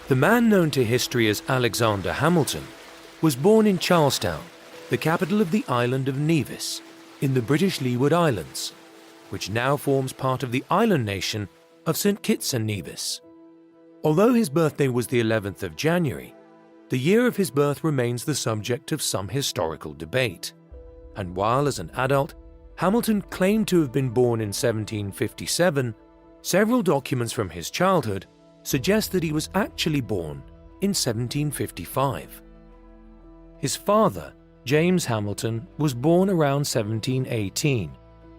The man known to history as Alexander Hamilton was born in Charlestown, the capital of the island of Nevis, in the British Leeward Islands, which now forms part of the island nation of St. Kitts and Nevis. Although his birthday was the 11th of January, the year of his birth remains the subject of some historical debate. And while as an adult, Hamilton claimed to have been born in 1757, several documents from his childhood suggest that he was actually born in 1755. His father, James Hamilton, was born around 1718,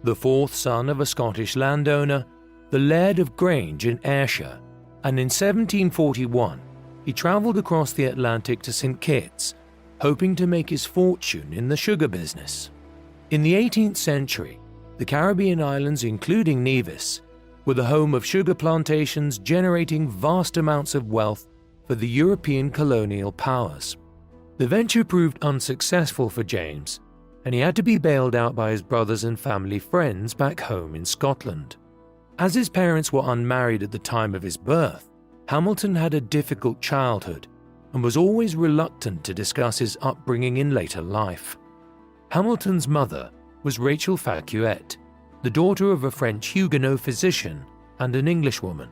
the fourth son of a Scottish landowner, the Laird of Grange in Ayrshire, and in 1741 he travelled across the Atlantic to St. Kitts, hoping to make his fortune in the sugar business. In the 18th century, the Caribbean islands, including Nevis, were the home of sugar plantations generating vast amounts of wealth for the European colonial powers. The venture proved unsuccessful for James, and he had to be bailed out by his brothers and family friends back home in Scotland. As his parents were unmarried at the time of his birth, Hamilton had a difficult childhood and was always reluctant to discuss his upbringing in later life. Hamilton's mother was Rachel Falcuet, the daughter of a French Huguenot physician and an Englishwoman.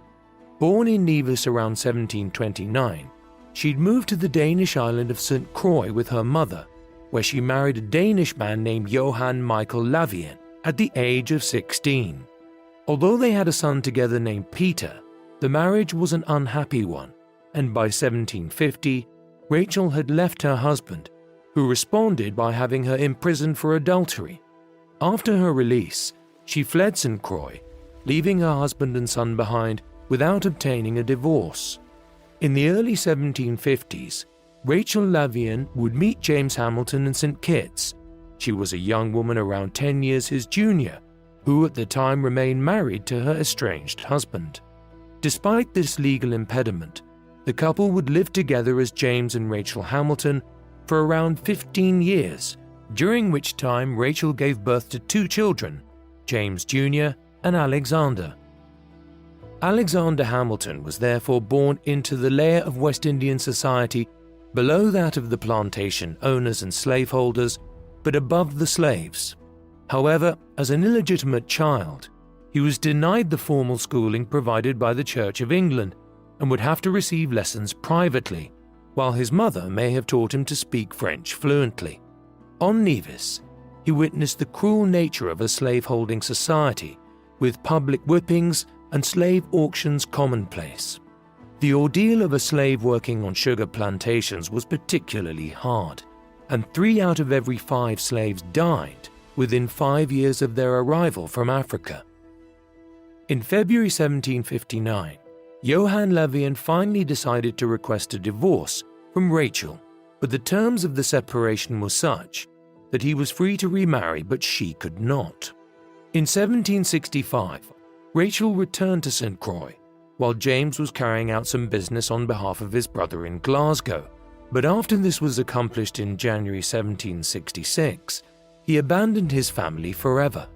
Born in Nevis around 1729, she'd moved to the Danish island of St. Croix with her mother, where she married a Danish man named Johann Michael Lavien at the age of 16. Although they had a son together named Peter, the marriage was an unhappy one, and by 1750, Rachel had left her husband, who responded by having her imprisoned for adultery. After her release, she fled St. Croix, leaving her husband and son behind without obtaining a divorce. In the early 1750s, Rachel Lavien would meet James Hamilton in St. Kitts. She was a young woman around 10 years his junior, who at the time remained married to her estranged husband. Despite this legal impediment, the couple would live together as James and Rachel Hamilton for around 15 years, during which time Rachel gave birth to 2 children, James Jr. and Alexander. Alexander Hamilton was therefore born into the layer of West Indian society below that of the plantation owners and slaveholders, but above the slaves. However, as an illegitimate child, he was denied the formal schooling provided by the Church of England and would have to receive lessons privately, while his mother may have taught him to speak French fluently. On Nevis, he witnessed the cruel nature of a slaveholding society, with public whippings and slave auctions commonplace. The ordeal of a slave working on sugar plantations was particularly hard, and 3 out of every 5 slaves died within 5 years of their arrival from Africa. In February 1759, Johann Lavien finally decided to request a divorce from Rachel, but the terms of the separation were such that he was free to remarry but she could not. In 1765, Rachel returned to St. Croix, while James was carrying out some business on behalf of his brother in Glasgow, but after this was accomplished in January 1766, he abandoned his family forever.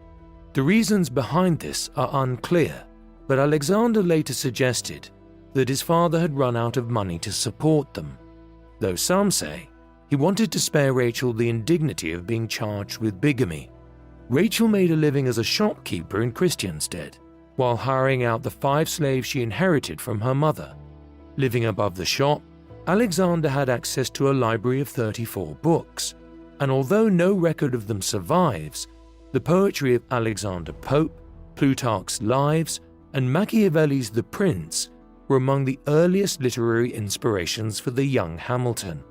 The reasons behind this are unclear, but Alexander later suggested that his father had run out of money to support them, though some say he wanted to spare Rachel the indignity of being charged with bigamy. Rachel made a living as a shopkeeper in Christiansted, while hiring out the 5 slaves she inherited from her mother. Living above the shop, Alexander had access to a library of 34 books, and although no record of them survives, the poetry of Alexander Pope, Plutarch's Lives, and Machiavelli's The Prince were among the earliest literary inspirations for the young Hamilton.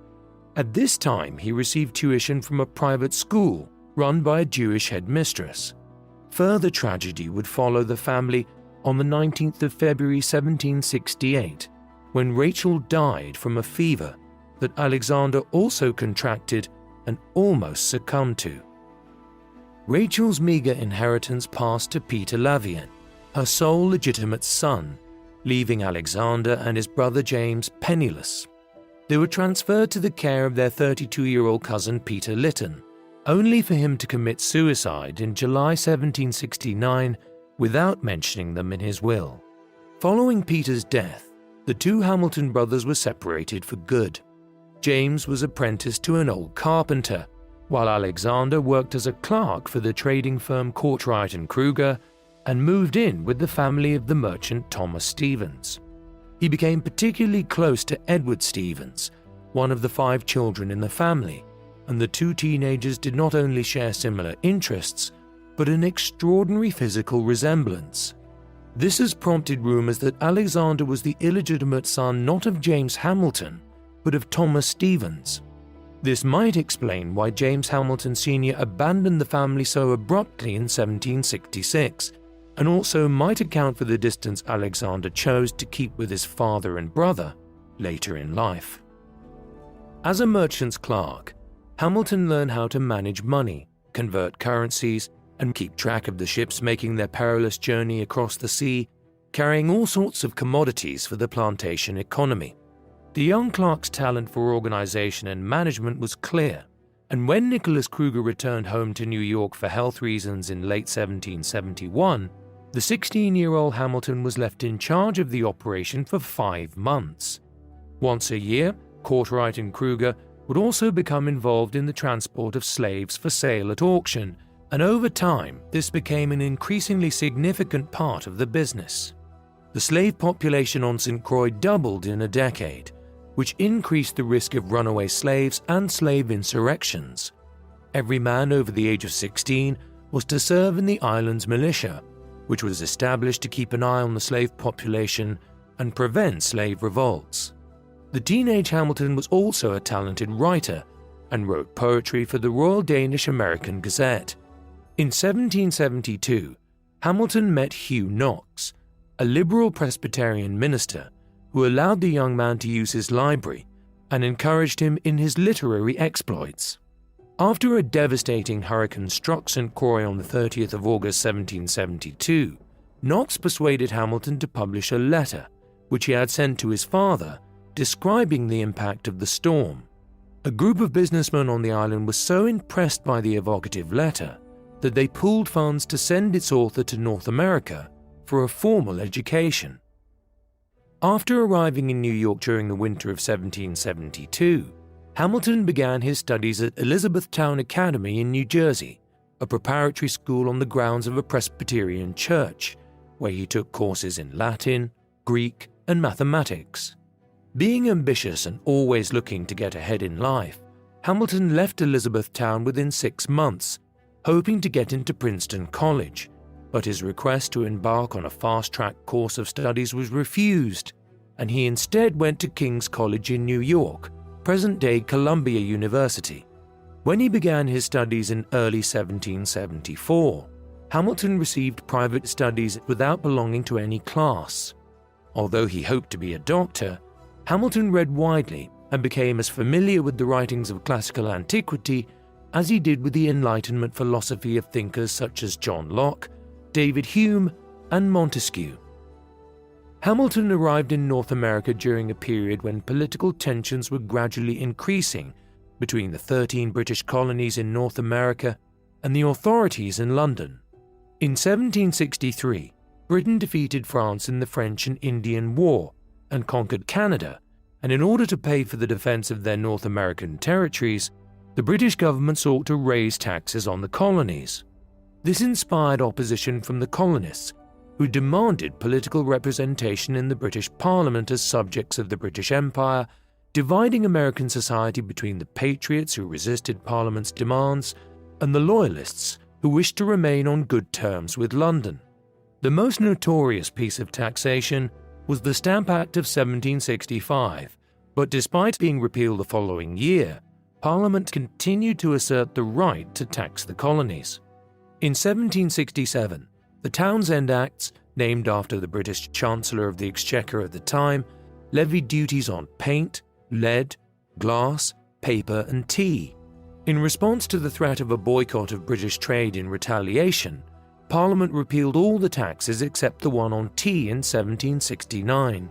At this time, he received tuition from a private school run by a Jewish headmistress. Further tragedy would follow the family on the 19th of February 1768, when Rachel died from a fever that Alexander also contracted and almost succumbed to. Rachel's meager inheritance passed to Peter Lavien, her sole legitimate son, leaving Alexander and his brother James penniless. They were transferred to the care of their 32-year-old cousin Peter Lytton, only for him to commit suicide in July 1769 without mentioning them in his will. Following Peter's death, the the two Hamilton brothers were separated for good. James was apprenticed to an old carpenter, while Alexander worked as a clerk for the trading firm Courtright and Kruger and moved in with the family of the merchant Thomas Stevens. He became particularly close to Edward Stevens, one of the 5 children in the family, and the two teenagers did not only share similar interests, but an extraordinary physical resemblance. This has prompted rumors that Alexander was the illegitimate son not of James Hamilton, but of Thomas Stevens. This might explain why James Hamilton Sr. abandoned the family so abruptly in 1766, and also might account for the distance Alexander chose to keep with his father and brother later in life. As a merchant's clerk, Hamilton learned how to manage money, convert currencies, and keep track of the ships making their perilous journey across the sea, carrying all sorts of commodities for the plantation economy. The young clerk's talent for organization and management was clear, and when Nicholas Kruger returned home to New York for health reasons in late 1771, the 16-year-old Hamilton was left in charge of the operation for 5 months. Once a year, Courtright and Kruger would also become involved in the transport of slaves for sale at auction, and over time, this became an increasingly significant part of the business. The slave population on St. Croix doubled in a decade, which increased the risk of runaway slaves and slave insurrections. Every man over the age of 16 was to serve in the island's militia, which was established to keep an eye on the slave population and prevent slave revolts. The teenage Hamilton was also a talented writer and wrote poetry for the Royal Danish American Gazette. In 1772, Hamilton met Hugh Knox, a liberal Presbyterian minister who allowed the young man to use his library and encouraged him in his literary exploits. After a devastating hurricane struck St. Croix on the 30th of August 1772, Knox persuaded Hamilton to publish a letter, which he had sent to his father, describing the impact of the storm. A group of businessmen on the island was so impressed by the evocative letter that they pooled funds to send its author to North America for a formal education. After arriving in New York during the winter of 1772, Hamilton began his studies at Elizabethtown Academy in New Jersey, a preparatory school on the grounds of a Presbyterian church, where he took courses in Latin, Greek, and mathematics. Being ambitious and always looking to get ahead in life, Hamilton left Elizabethtown within 6 months, hoping to get into Princeton College, but his request to embark on a fast-track course of studies was refused, and he instead went to King's College in New York, present-day Columbia University. When he began his studies in early 1774, Hamilton received private studies without belonging to any class. Although he hoped to be a doctor, Hamilton read widely and became as familiar with the writings of classical antiquity as he did with the Enlightenment philosophy of thinkers such as John Locke, David Hume, and Montesquieu. Hamilton arrived in North America during a period when political tensions were gradually increasing between the 13 British colonies in North America and the authorities in London. In 1763, Britain defeated France in the French and Indian War and conquered Canada, and in order to pay for the defense of their North American territories, the British government sought to raise taxes on the colonies. This inspired opposition from the colonists, who demanded political representation in the British Parliament as subjects of the British Empire, dividing American society between the patriots who resisted Parliament's demands and the loyalists who wished to remain on good terms with London. The most notorious piece of taxation was the Stamp Act of 1765, but despite being repealed the following year, Parliament continued to assert the right to tax the colonies. In 1767, the Townshend Acts, named after the British Chancellor of the Exchequer at the time, levied duties on paint, lead, glass, paper, and tea. In response to the threat of a boycott of British trade in retaliation, Parliament repealed all the taxes except the one on tea in 1769.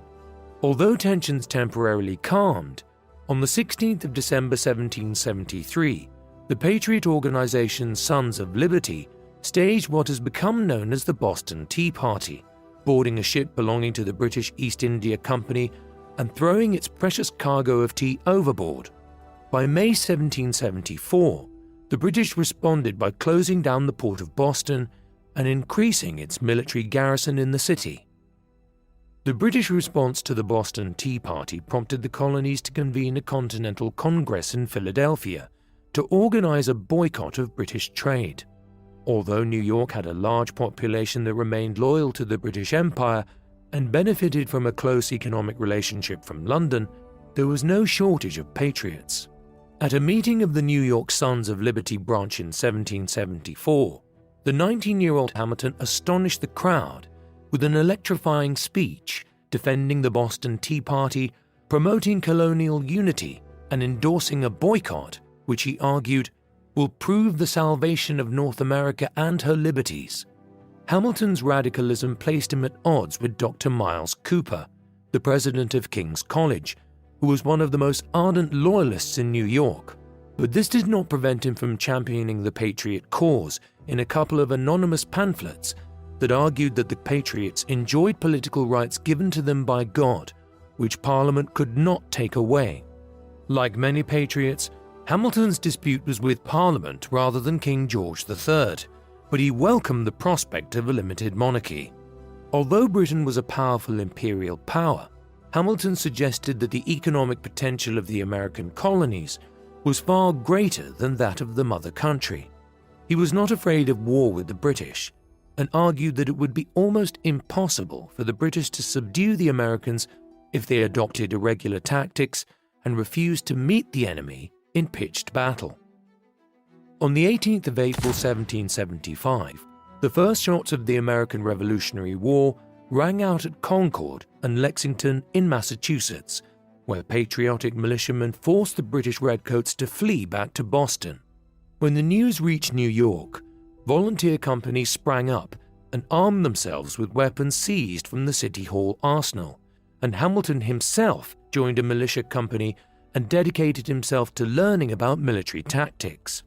Although tensions temporarily calmed, on the 16th of December 1773, the patriot organization Sons of Liberty staged what has become known as the Boston Tea Party, boarding a ship belonging to the British East India Company and throwing its precious cargo of tea overboard. By May 1774, the British responded by closing down the port of Boston and increasing its military garrison in the city. The British response to the Boston Tea Party prompted the colonies to convene a Continental Congress in Philadelphia to organize a boycott of British trade. Although New York had a large population that remained loyal to the British Empire and benefited from a close economic relationship from London, there was no shortage of patriots. At a meeting of the New York Sons of Liberty branch in 1774, the 19-year-old Hamilton astonished the crowd with an electrifying speech defending the Boston Tea Party, promoting colonial unity, and endorsing a boycott, which he argued will prove the salvation of North America and her liberties. Hamilton's radicalism placed him at odds with Dr. Miles Cooper, the president of King's College, who was one of the most ardent loyalists in New York. But this did not prevent him from championing the Patriot cause in a couple of anonymous pamphlets that argued that the Patriots enjoyed political rights given to them by God, which Parliament could not take away. Like many Patriots, Hamilton's dispute was with Parliament rather than King George III, but he welcomed the prospect of a limited monarchy. Although Britain was a powerful imperial power, Hamilton suggested that the economic potential of the American colonies was far greater than that of the mother country. He was not afraid of war with the British, and argued that it would be almost impossible for the British to subdue the Americans if they adopted irregular tactics and refused to meet the enemy in pitched battle. On the 18th of April 1775, the first shots of the American Revolutionary War rang out at Concord and Lexington in Massachusetts, where patriotic militiamen forced the British redcoats to flee back to Boston. When the news reached New York, volunteer companies sprang up and armed themselves with weapons seized from the City Hall arsenal, and Hamilton himself joined a militia company and dedicated himself to learning about military tactics.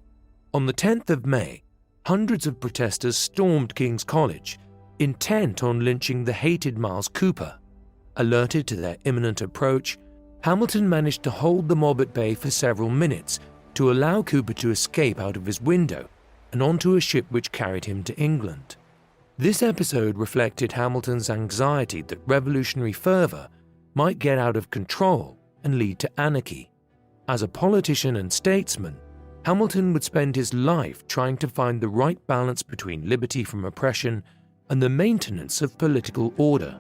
On the 10th of May, hundreds of protesters stormed King's College, intent on lynching the hated Miles Cooper. Alerted to their imminent approach, Hamilton managed to hold the mob at bay for several minutes to allow Cooper to escape out of his window and onto a ship which carried him to England. This episode reflected Hamilton's anxiety that revolutionary fervor might get out of control and lead to anarchy. As a politician and statesman, Hamilton would spend his life trying to find the right balance between liberty from oppression and the maintenance of political order.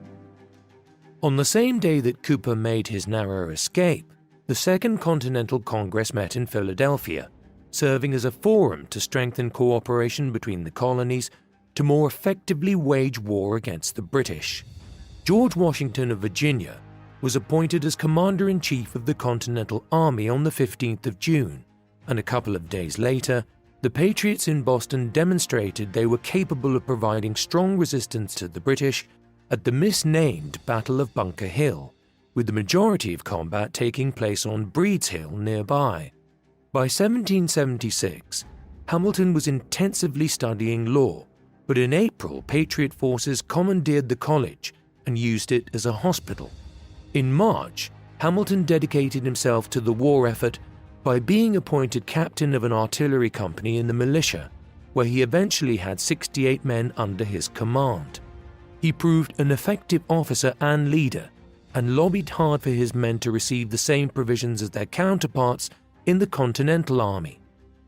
On the same day that Cooper made his narrow escape, the Second Continental Congress met in Philadelphia, serving as a forum to strengthen cooperation between the colonies to more effectively wage war against the British. George Washington of Virginia was appointed as Commander-in-Chief of the Continental Army on the 15th of June, and a couple of days later, the Patriots in Boston demonstrated they were capable of providing strong resistance to the British at the misnamed Battle of Bunker Hill, with the majority of combat taking place on Breed's Hill nearby. By 1776, Hamilton was intensively studying law, but in April, Patriot forces commandeered the college and used it as a hospital. In March, Hamilton dedicated himself to the war effort by being appointed captain of an artillery company in the militia, where he eventually had 68 men under his command. He proved an effective officer and leader, and lobbied hard for his men to receive the same provisions as their counterparts in the Continental Army.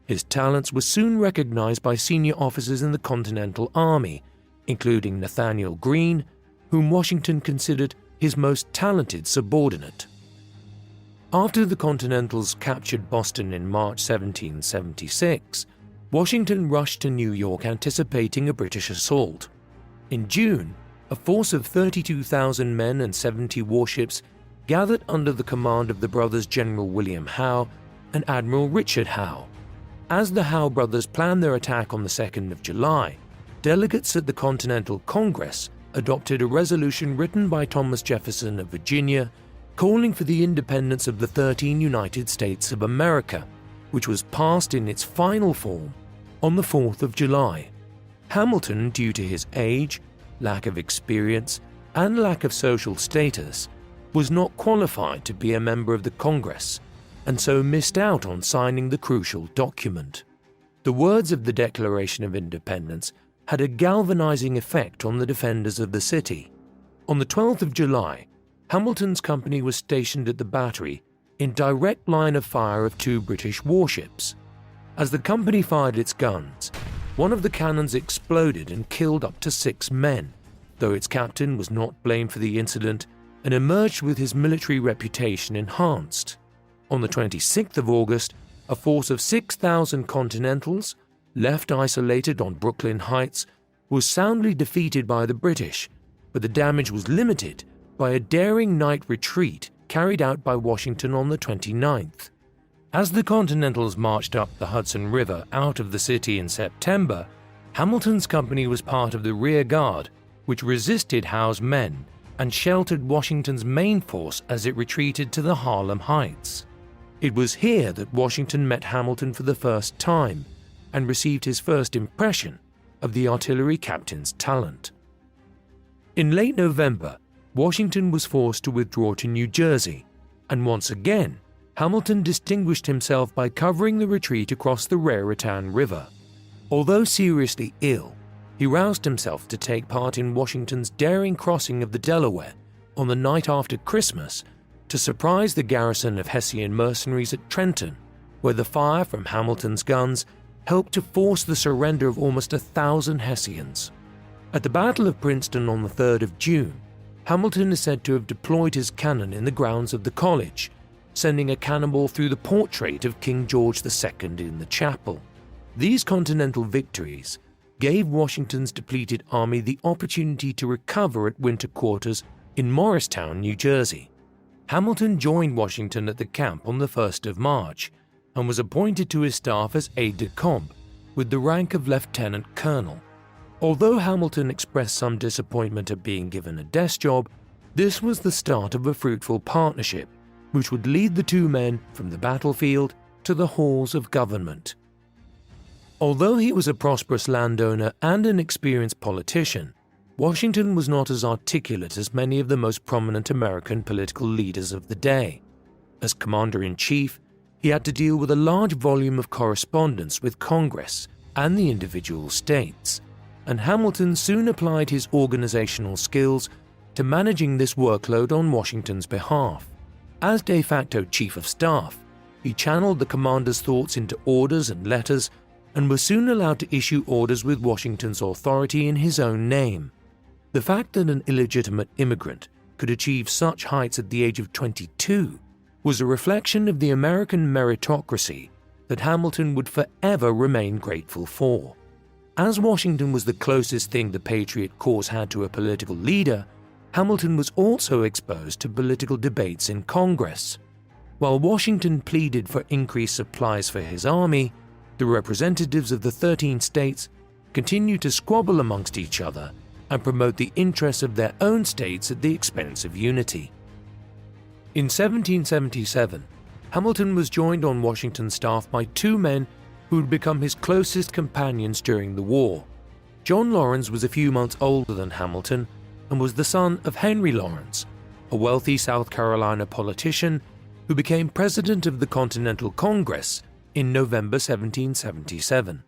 His talents were soon recognized by senior officers in the Continental Army, including Nathanael Greene, whom Washington considered his most talented subordinate. After the Continentals captured Boston in March 1776, Washington rushed to New York anticipating a British assault. In June, a force of 32,000 men and 70 warships gathered under the command of the brothers General William Howe and Admiral Richard Howe. As the Howe brothers planned their attack on the 2nd of July, delegates at the Continental Congress adopted a resolution written by Thomas Jefferson of Virginia calling for the independence of the 13 United States of America, which was passed in its final form on the 4th of July. Hamilton, due to his age, lack of experience, and lack of social status, was not qualified to be a member of the Congress and so missed out on signing the crucial document. The words of the Declaration of Independence had a galvanizing effect on the defenders of the city. On the 12th of July, Hamilton's company was stationed at the battery in direct line of fire of 2 British warships. As the company fired its guns, one of the cannons exploded and killed up to 6 men, though its captain was not blamed for the incident and emerged with his military reputation enhanced. On the 26th of August, a force of 6,000 Continentals, left isolated on Brooklyn Heights, was soundly defeated by the British, but the damage was limited by a daring night retreat carried out by Washington on the 29th. As the Continentals marched up the Hudson River out of the city in September, Hamilton's company was part of the rear guard, which resisted Howe's men and sheltered Washington's main force as it retreated to the Harlem Heights. It was here that Washington met Hamilton for the first time and received his first impression of the artillery captain's talent. In late November, Washington was forced to withdraw to New Jersey, and once again, Hamilton distinguished himself by covering the retreat across the Raritan River. Although seriously ill, he roused himself to take part in Washington's daring crossing of the Delaware on the night after Christmas to surprise the garrison of Hessian mercenaries at Trenton, where the fire from Hamilton's guns helped to force the surrender of almost 1,000 Hessians. At the Battle of Princeton on the 3rd of June, Hamilton is said to have deployed his cannon in the grounds of the college, sending a cannonball through the portrait of King George II in the chapel. These Continental victories gave Washington's depleted army the opportunity to recover at winter quarters in Morristown, New Jersey. Hamilton joined Washington at the camp on the 1st of March and was appointed to his staff as aide-de-camp with the rank of lieutenant colonel. Although Hamilton expressed some disappointment at being given a desk job, this was the start of a fruitful partnership which would lead the two men from the battlefield to the halls of government. Although he was a prosperous landowner and an experienced politician, Washington was not as articulate as many of the most prominent American political leaders of the day. As commander-in-chief, he had to deal with a large volume of correspondence with Congress and the individual states, and Hamilton soon applied his organizational skills to managing this workload on Washington's behalf. As de facto chief of staff, he channeled the commander's thoughts into orders and letters and was soon allowed to issue orders with Washington's authority in his own name. The fact that an illegitimate immigrant could achieve such heights at the age of 22 was a reflection of the American meritocracy that Hamilton would forever remain grateful for. As Washington was the closest thing the Patriot cause had to a political leader, Hamilton was also exposed to political debates in Congress. While Washington pleaded for increased supplies for his army, the representatives of the 13 states continued to squabble amongst each other and promote the interests of their own states at the expense of unity. In 1777, Hamilton was joined on Washington's staff by two men who would become his closest companions during the war. John Laurens was a few months older than Hamilton and was the son of Henry Laurens, a wealthy South Carolina politician who became president of the Continental Congress in November 1777.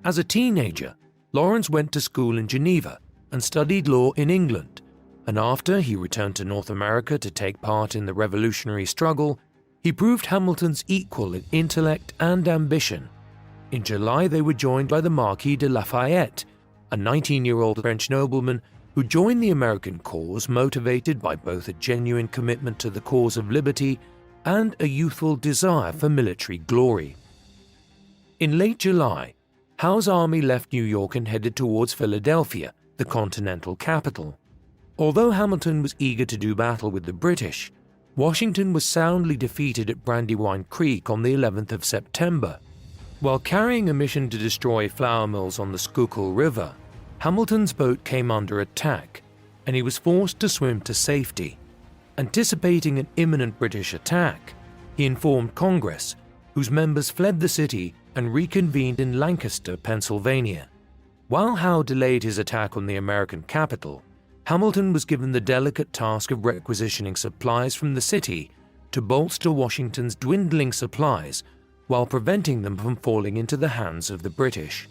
As a teenager, Laurens went to school in Geneva and studied law in England, and after he returned to North America to take part in the Revolutionary struggle, he proved Hamilton's equal in intellect and ambition. In July, they were joined by the Marquis de Lafayette, a 19-year-old French nobleman who joined the American cause motivated by both a genuine commitment to the cause of liberty and a youthful desire for military glory. In late July, Howe's army left New York and headed towards Philadelphia, the Continental capital. Although Hamilton was eager to do battle with the British, Washington was soundly defeated at Brandywine Creek on the 11th of September. While carrying a mission to destroy flour mills on the Schuylkill River, Hamilton's boat came under attack, and he was forced to swim to safety. Anticipating an imminent British attack, he informed Congress, whose members fled the city and reconvened in Lancaster, Pennsylvania. While Howe delayed his attack on the American capital, Hamilton was given the delicate task of requisitioning supplies from the city to bolster Washington's dwindling supplies while preventing them from falling into the hands of the British.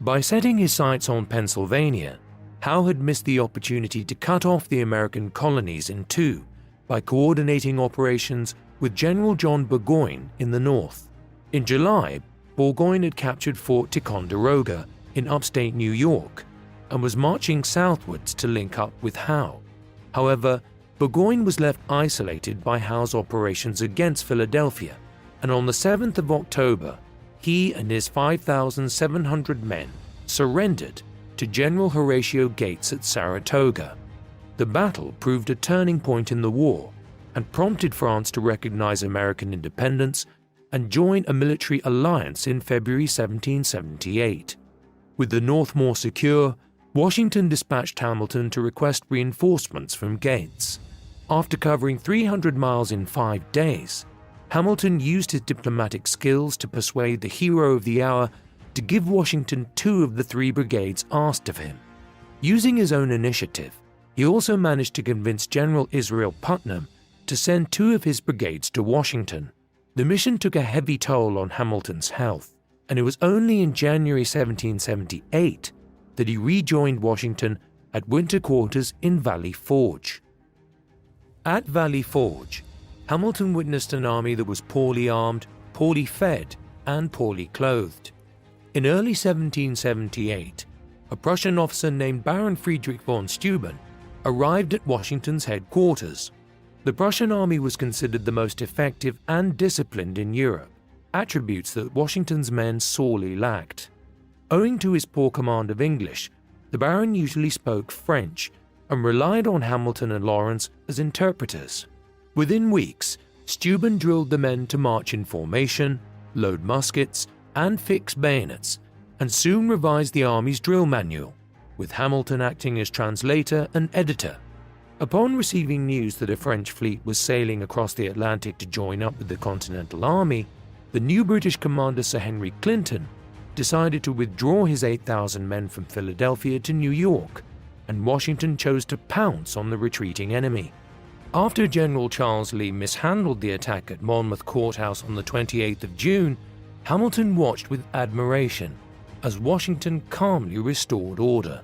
By setting his sights on Pennsylvania, Howe had missed the opportunity to cut off the American colonies in two by coordinating operations with General John Burgoyne in the north. In July, Burgoyne had captured Fort Ticonderoga in upstate New York and was marching southwards to link up with Howe. However, Burgoyne was left isolated by Howe's operations against Philadelphia, and on the 7th of October, he and his 5,700 men surrendered to General Horatio Gates at Saratoga. The battle proved a turning point in the war and prompted France to recognize American independence and join a military alliance in February 1778. With the North more secure, Washington dispatched Hamilton to request reinforcements from Gates. After covering 300 miles in 5 days, Hamilton used his diplomatic skills to persuade the hero of the hour to give Washington 2 of the 3 brigades asked of him. Using his own initiative, he also managed to convince General Israel Putnam to send 2 of his brigades to Washington. The mission took a heavy toll on Hamilton's health, and it was only in January 1778 that he rejoined Washington at winter quarters in Valley Forge. At Valley Forge, Hamilton witnessed an army that was poorly armed, poorly fed, and poorly clothed. In early 1778, a Prussian officer named Baron Friedrich von Steuben arrived at Washington's headquarters. The Prussian army was considered the most effective and disciplined in Europe, attributes that Washington's men sorely lacked. Owing to his poor command of English, the Baron usually spoke French and relied on Hamilton and Lawrence as interpreters. Within weeks, Steuben drilled the men to march in formation, load muskets, and fix bayonets, and soon revised the army's drill manual, with Hamilton acting as translator and editor. Upon receiving news that a French fleet was sailing across the Atlantic to join up with the Continental Army, the new British commander Sir Henry Clinton decided to withdraw his 8,000 men from Philadelphia to New York, and Washington chose to pounce on the retreating enemy. After General Charles Lee mishandled the attack at Monmouth Courthouse on the 28th of June, Hamilton watched with admiration as Washington calmly restored order.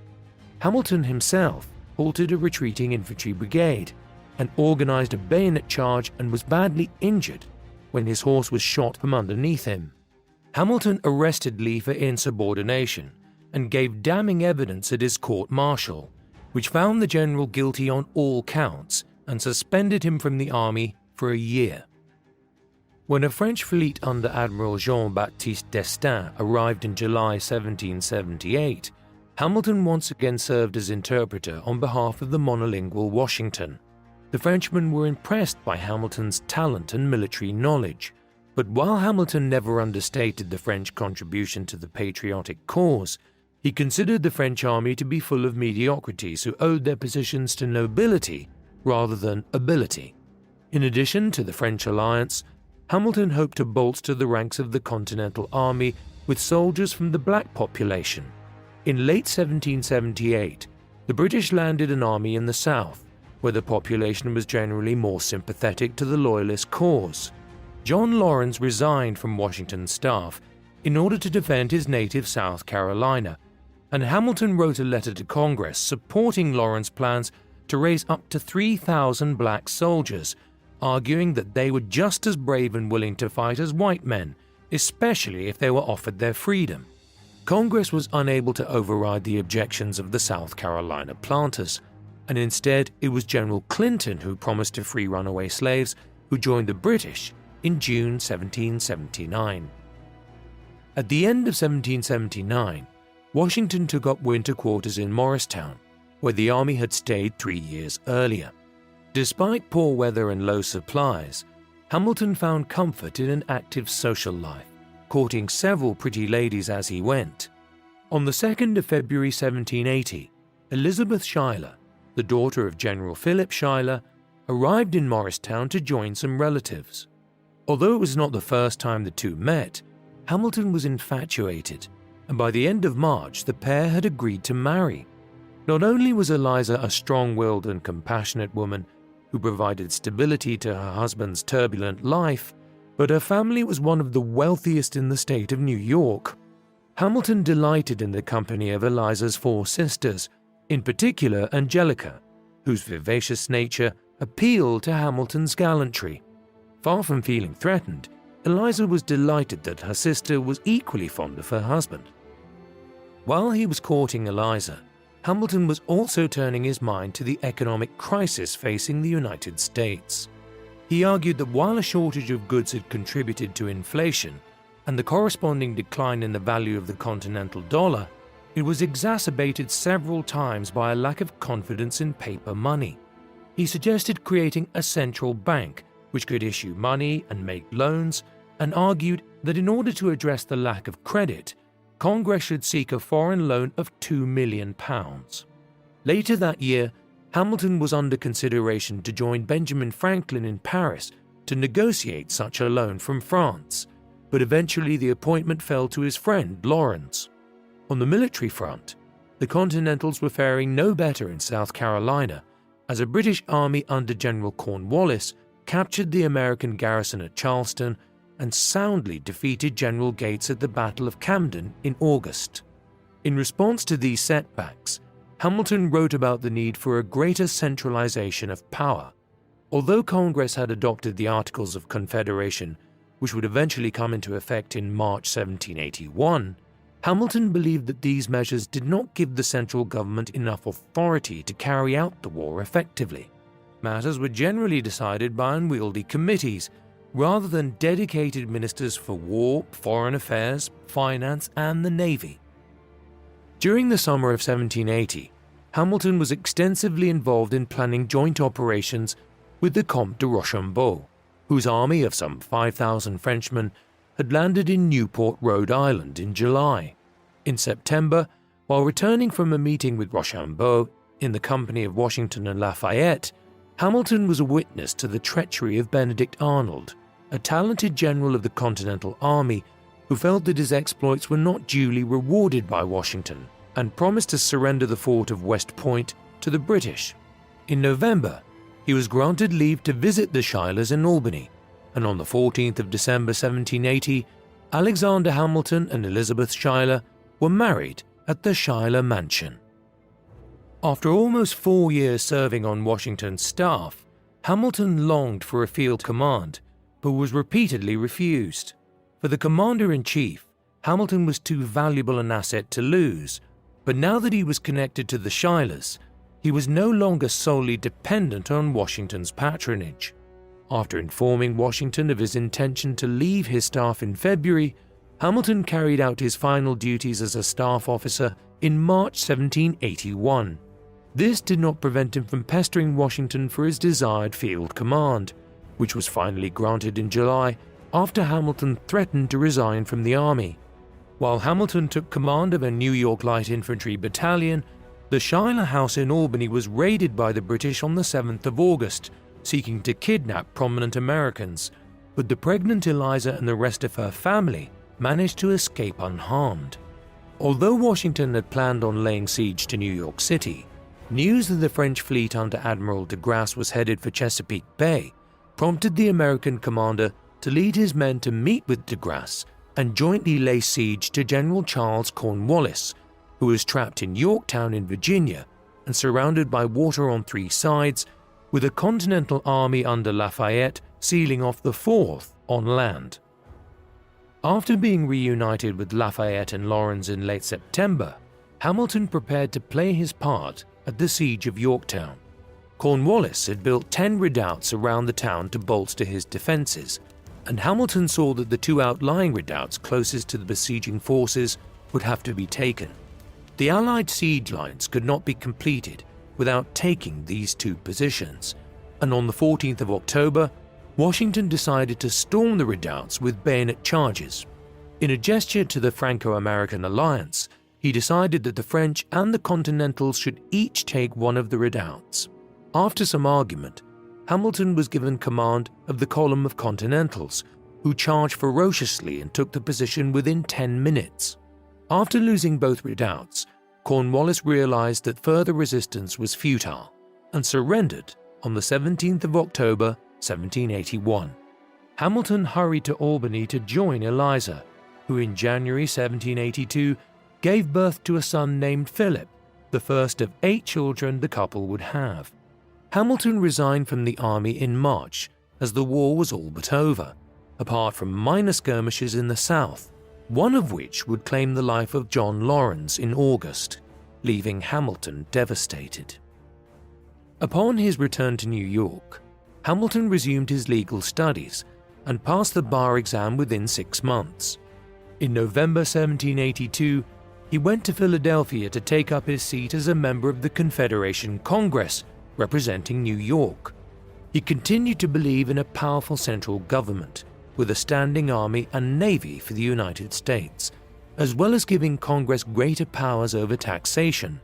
Hamilton himself halted a retreating infantry brigade and organized a bayonet charge and was badly injured when his horse was shot from underneath him. Hamilton arrested Lee for insubordination and gave damning evidence at his court-martial, which found the general guilty on all counts and suspended him from the army for a year. When a French fleet under Admiral Jean-Baptiste d'Estaing arrived in July 1778, Hamilton once again served as interpreter on behalf of the monolingual Washington. The Frenchmen were impressed by Hamilton's talent and military knowledge, but while Hamilton never understated the French contribution to the patriotic cause, he considered the French army to be full of mediocrities who owed their positions to nobility rather than ability. In addition to the French alliance, Hamilton hoped to bolster the ranks of the Continental Army with soldiers from the black population. In late 1778, the British landed an army in the south, where the population was generally more sympathetic to the Loyalist cause. John Lawrence resigned from Washington's staff in order to defend his native South Carolina, and Hamilton wrote a letter to Congress supporting Lawrence's plans to raise up to 3,000 black soldiers, arguing that they were just as brave and willing to fight as white men, especially if they were offered their freedom. Congress was unable to override the objections of the South Carolina planters, and instead it was General Clinton who promised to free runaway slaves who joined the British in June 1779. At the end of 1779, Washington took up winter quarters in Morristown, where the army had stayed 3 years earlier. Despite poor weather and low supplies, Hamilton found comfort in an active social life, courting several pretty ladies as he went. On the 2nd of February 1780, Elizabeth Schuyler, the daughter of General Philip Schuyler, arrived in Morristown to join some relatives. Although it was not the first time the two met, Hamilton was infatuated, and by the end of March the pair had agreed to marry. Not only was Eliza a strong-willed and compassionate woman who provided stability to her husband's turbulent life, but her family was one of the wealthiest in the state of New York. Hamilton delighted in the company of Eliza's 4 sisters, in particular Angelica, whose vivacious nature appealed to Hamilton's gallantry. Far from feeling threatened, Eliza was delighted that her sister was equally fond of her husband. While he was courting Eliza, Hamilton was also turning his mind to the economic crisis facing the United States. He argued that while a shortage of goods had contributed to inflation and the corresponding decline in the value of the continental dollar, it was exacerbated several times by a lack of confidence in paper money. He suggested creating a central bank which could issue money and make loans, and argued that in order to address the lack of credit, Congress should seek a foreign loan of £2 million. Later that year, Hamilton was under consideration to join Benjamin Franklin in Paris to negotiate such a loan from France, but eventually the appointment fell to his friend Lawrence. On the military front, the Continentals were faring no better in South Carolina, as a British army under General Cornwallis captured the American garrison at Charleston and soundly defeated General Gates at the Battle of Camden in August. In response to these setbacks, Hamilton wrote about the need for a greater centralization of power. Although Congress had adopted the Articles of Confederation, which would eventually come into effect in March 1781, Hamilton believed that these measures did not give the central government enough authority to carry out the war effectively. Matters were generally decided by unwieldy committees, rather than dedicated ministers for war, foreign affairs, finance, and the navy. During the summer of 1780, Hamilton was extensively involved in planning joint operations with the Comte de Rochambeau, whose army of some 5,000 Frenchmen had landed in Newport, Rhode Island in July. In September, while returning from a meeting with Rochambeau in the company of Washington and Lafayette, Hamilton was a witness to the treachery of Benedict Arnold, a talented general of the Continental Army who felt that his exploits were not duly rewarded by Washington and promised to surrender the fort of West Point to the British. In November, he was granted leave to visit the Schuylers in Albany, and on the 14th of December 1780, Alexander Hamilton and Elizabeth Schuyler were married at the Schuyler Mansion. After almost 4 years serving on Washington's staff, Hamilton longed for a field command, but was repeatedly refused. For the commander-in-chief, Hamilton was too valuable an asset to lose, but now that he was connected to the Schuylers, he was no longer solely dependent on Washington's patronage. After informing Washington of his intention to leave his staff in February, Hamilton carried out his final duties as a staff officer in March 1781. This did not prevent him from pestering Washington for his desired field command, which was finally granted in July after Hamilton threatened to resign from the army. While Hamilton took command of a New York Light Infantry battalion, the Schuyler House in Albany was raided by the British on the 7th of August, seeking to kidnap prominent Americans, but the pregnant Eliza and the rest of her family managed to escape unharmed. Although Washington had planned on laying siege to New York City, news that the French fleet under Admiral de Grasse was headed for Chesapeake Bay prompted the American commander to lead his men to meet with de Grasse and jointly lay siege to General Charles Cornwallis, who was trapped in Yorktown in Virginia and surrounded by water on 3 sides, with a Continental Army under Lafayette sealing off the fort on land. After being reunited with Lafayette and Lawrence in late September, Hamilton prepared to play his part at the Siege of Yorktown. Cornwallis had built 10 redoubts around the town to bolster his defenses, and Hamilton saw that the 2 outlying redoubts closest to the besieging forces would have to be taken. The Allied siege lines could not be completed without taking these 2 positions, and on the 14th of October, Washington decided to storm the redoubts with bayonet charges. In a gesture to the Franco-American alliance, he decided that the French and the Continentals should each take one of the redoubts. After some argument, Hamilton was given command of the column of Continentals, who charged ferociously and took the position within 10 minutes. After losing both redoubts, Cornwallis realized that further resistance was futile and surrendered on the 17th of October, 1781. Hamilton hurried to Albany to join Eliza, who in January 1782 gave birth to a son named Philip, the first of 8 children the couple would have. Hamilton resigned from the army in March as the war was all but over, apart from minor skirmishes in the south, one of which would claim the life of John Laurens in August, leaving Hamilton devastated. Upon his return to New York, Hamilton resumed his legal studies and passed the bar exam within 6 months. In November 1782, he went to Philadelphia to take up his seat as a member of the Confederation Congress representing New York. He continued to believe in a powerful central government with a standing army and navy for the United States, as well as giving Congress greater powers over taxation.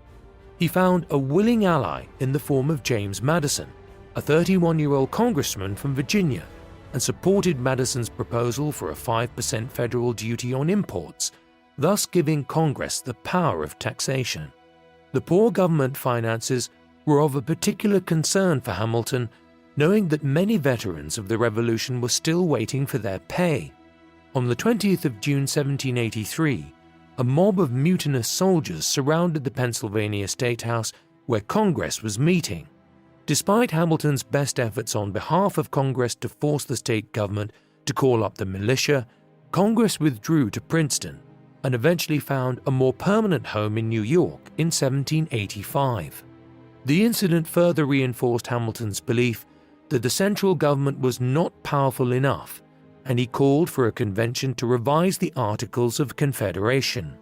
He found a willing ally in the form of James Madison, a 31-year-old congressman from Virginia, and supported Madison's proposal for a 5% federal duty on imports, thus giving Congress the power of taxation. The poor government finances were of a particular concern for Hamilton, knowing that many veterans of the Revolution were still waiting for their pay. On the 20th of June 1783, a mob of mutinous soldiers surrounded the Pennsylvania State House where Congress was meeting. Despite Hamilton's best efforts on behalf of Congress to force the state government to call up the militia, Congress withdrew to Princeton and eventually found a more permanent home in New York in 1785. The incident further reinforced Hamilton's belief that the central government was not powerful enough, and he called for a convention to revise the Articles of Confederation.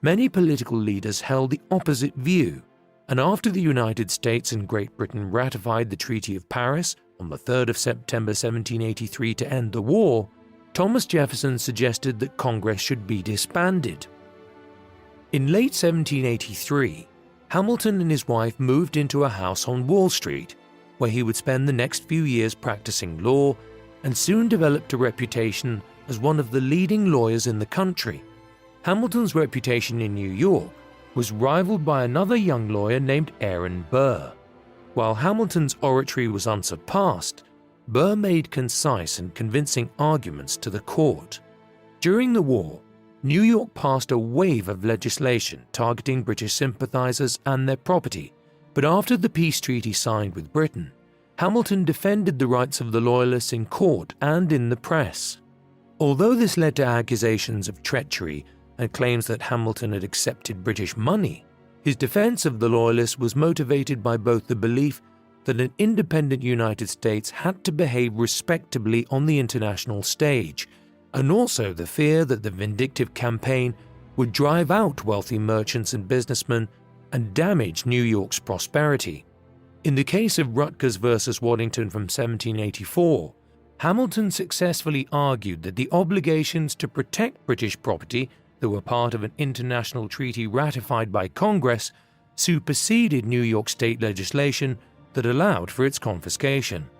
Many political leaders held the opposite view, and after the United States and Great Britain ratified the Treaty of Paris on the 3rd of September 1783 to end the war, Thomas Jefferson suggested that Congress should be disbanded. In late 1783, Hamilton and his wife moved into a house on Wall Street, where he would spend the next few years practicing law and soon developed a reputation as one of the leading lawyers in the country. Hamilton's reputation in New York was rivaled by another young lawyer named Aaron Burr. While Hamilton's oratory was unsurpassed, Burr made concise and convincing arguments to the court. During the war, New York passed a wave of legislation targeting British sympathizers and their property, but after the peace treaty signed with Britain, Hamilton defended the rights of the Loyalists in court and in the press. Although this led to accusations of treachery and claims that Hamilton had accepted British money, his defense of the Loyalists was motivated by both the belief that an independent United States had to behave respectably on the international stage, and also the fear that the vindictive campaign would drive out wealthy merchants and businessmen and damage New York's prosperity. In the case of Rutgers versus Waddington from 1784, Hamilton successfully argued that the obligations to protect British property that were part of an international treaty ratified by Congress superseded New York state legislation that allowed for its confiscation.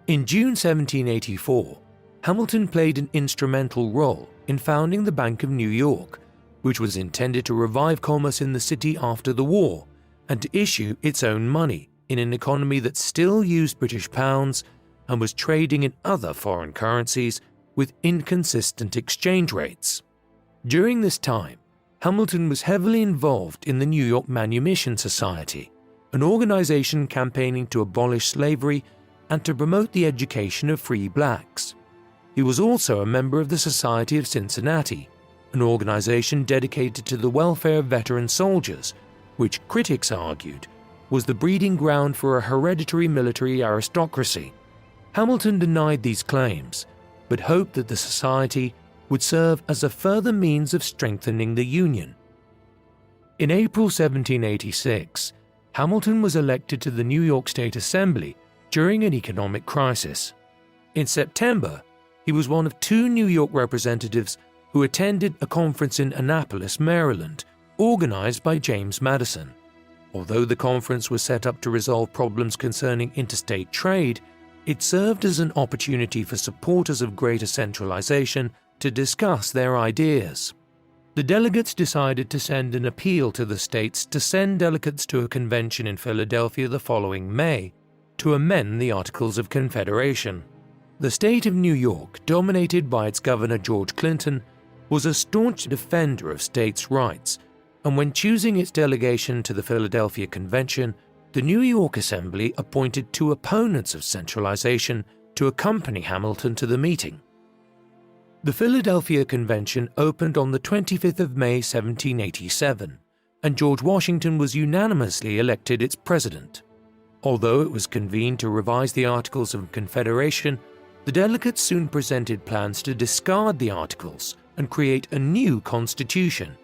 In June 1784, Hamilton played an instrumental role in founding the Bank of New York, which was intended to revive commerce in the city after the war and to issue its own money in an economy that still used British pounds and was trading in other foreign currencies with inconsistent exchange rates. During this time, Hamilton was heavily involved in the New York Manumission Society, an organization campaigning to abolish slavery and to promote the education of free blacks. He was also a member of the Society of Cincinnati, an organization dedicated to the welfare of veteran soldiers, which critics argued was the breeding ground for a hereditary military aristocracy. Hamilton denied these claims, but hoped that the society would serve as a further means of strengthening the Union. In April 1786, Hamilton was elected to the New York State Assembly during an economic crisis. In September, he was one of 2 New York representatives who attended a conference in Annapolis, Maryland, organized by James Madison. Although the conference was set up to resolve problems concerning interstate trade, it served as an opportunity for supporters of greater centralization to discuss their ideas. the delegates decided to send an appeal to the states to send delegates to a convention in Philadelphia the following May to amend the Articles of Confederation. The state of New York, dominated by its governor George Clinton, was a staunch defender of states' rights, and when choosing its delegation to the Philadelphia Convention, the New York Assembly appointed two opponents of centralization to accompany Hamilton to the meeting. The Philadelphia Convention opened on the 25th of May 1787, and George Washington was unanimously elected its president. Although it was convened to revise the Articles of Confederation, the delegates soon presented plans to discard the Articles and create a new constitution.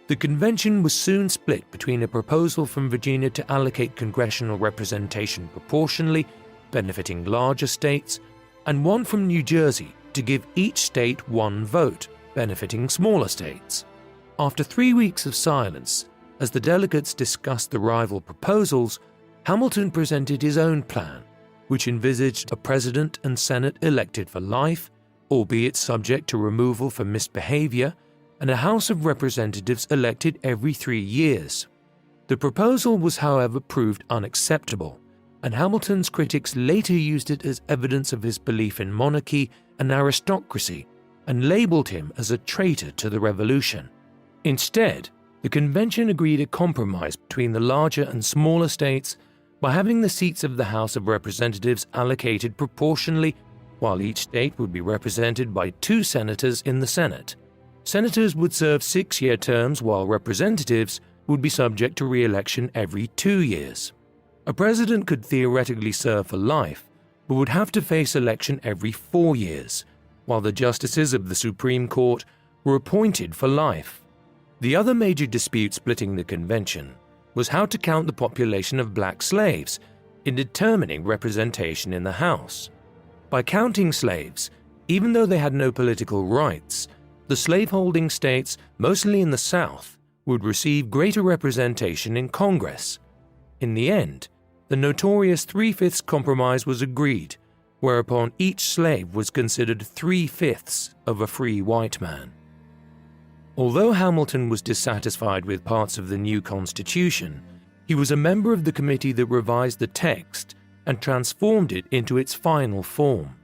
The convention was soon split between a proposal from Virginia to allocate congressional representation proportionally, benefiting larger states, and one from New Jersey to give each state one vote, benefiting smaller states. After 3 weeks of silence, as the delegates discussed the rival proposals, Hamilton presented his own plan, which envisaged a president and Senate elected for life, albeit subject to removal for misbehavior, and a House of Representatives elected every 3 years. The proposal was, however, proved unacceptable, and Hamilton's critics later used it as evidence of his belief in monarchy and aristocracy, and labeled him as a traitor to the Revolution. Instead, the convention agreed a compromise between the larger and smaller states by having the seats of the House of Representatives allocated proportionally, while each state would be represented by 2 senators in the Senate. Senators would serve 6-year terms, while representatives would be subject to re-election every 2 years. A president could theoretically serve for life, but would have to face election every 4 years, while the justices of the Supreme Court were appointed for life. The other major dispute splitting the convention was how to count the population of black slaves in determining representation in the House. By counting slaves, even though they had no political rights, the slaveholding states, mostly in the South, would receive greater representation in Congress. In the end, the notorious 3/5 compromise was agreed, whereupon each slave was considered 3/5 of a free white man. Although Hamilton was dissatisfied with parts of the new Constitution, he was a member of the committee that revised the text and transformed it into its final form.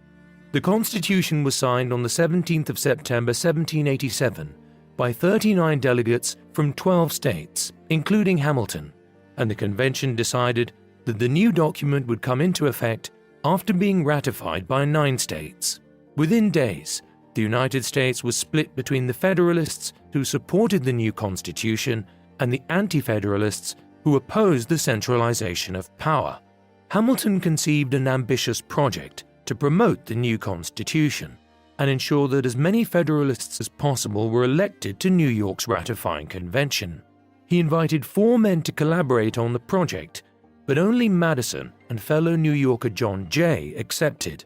The Constitution was signed on the 17th of September 1787 by 39 delegates from 12 states, including Hamilton, and the convention decided that the new document would come into effect after being ratified by 9 states. Within days, the United States was split between the Federalists who supported the new Constitution and the Anti-Federalists who opposed the centralization of power. Hamilton conceived an ambitious project to promote the new Constitution and ensure that as many Federalists as possible were elected to New York's ratifying convention. He invited 4 men to collaborate on the project, but only Madison and fellow New Yorker John Jay accepted.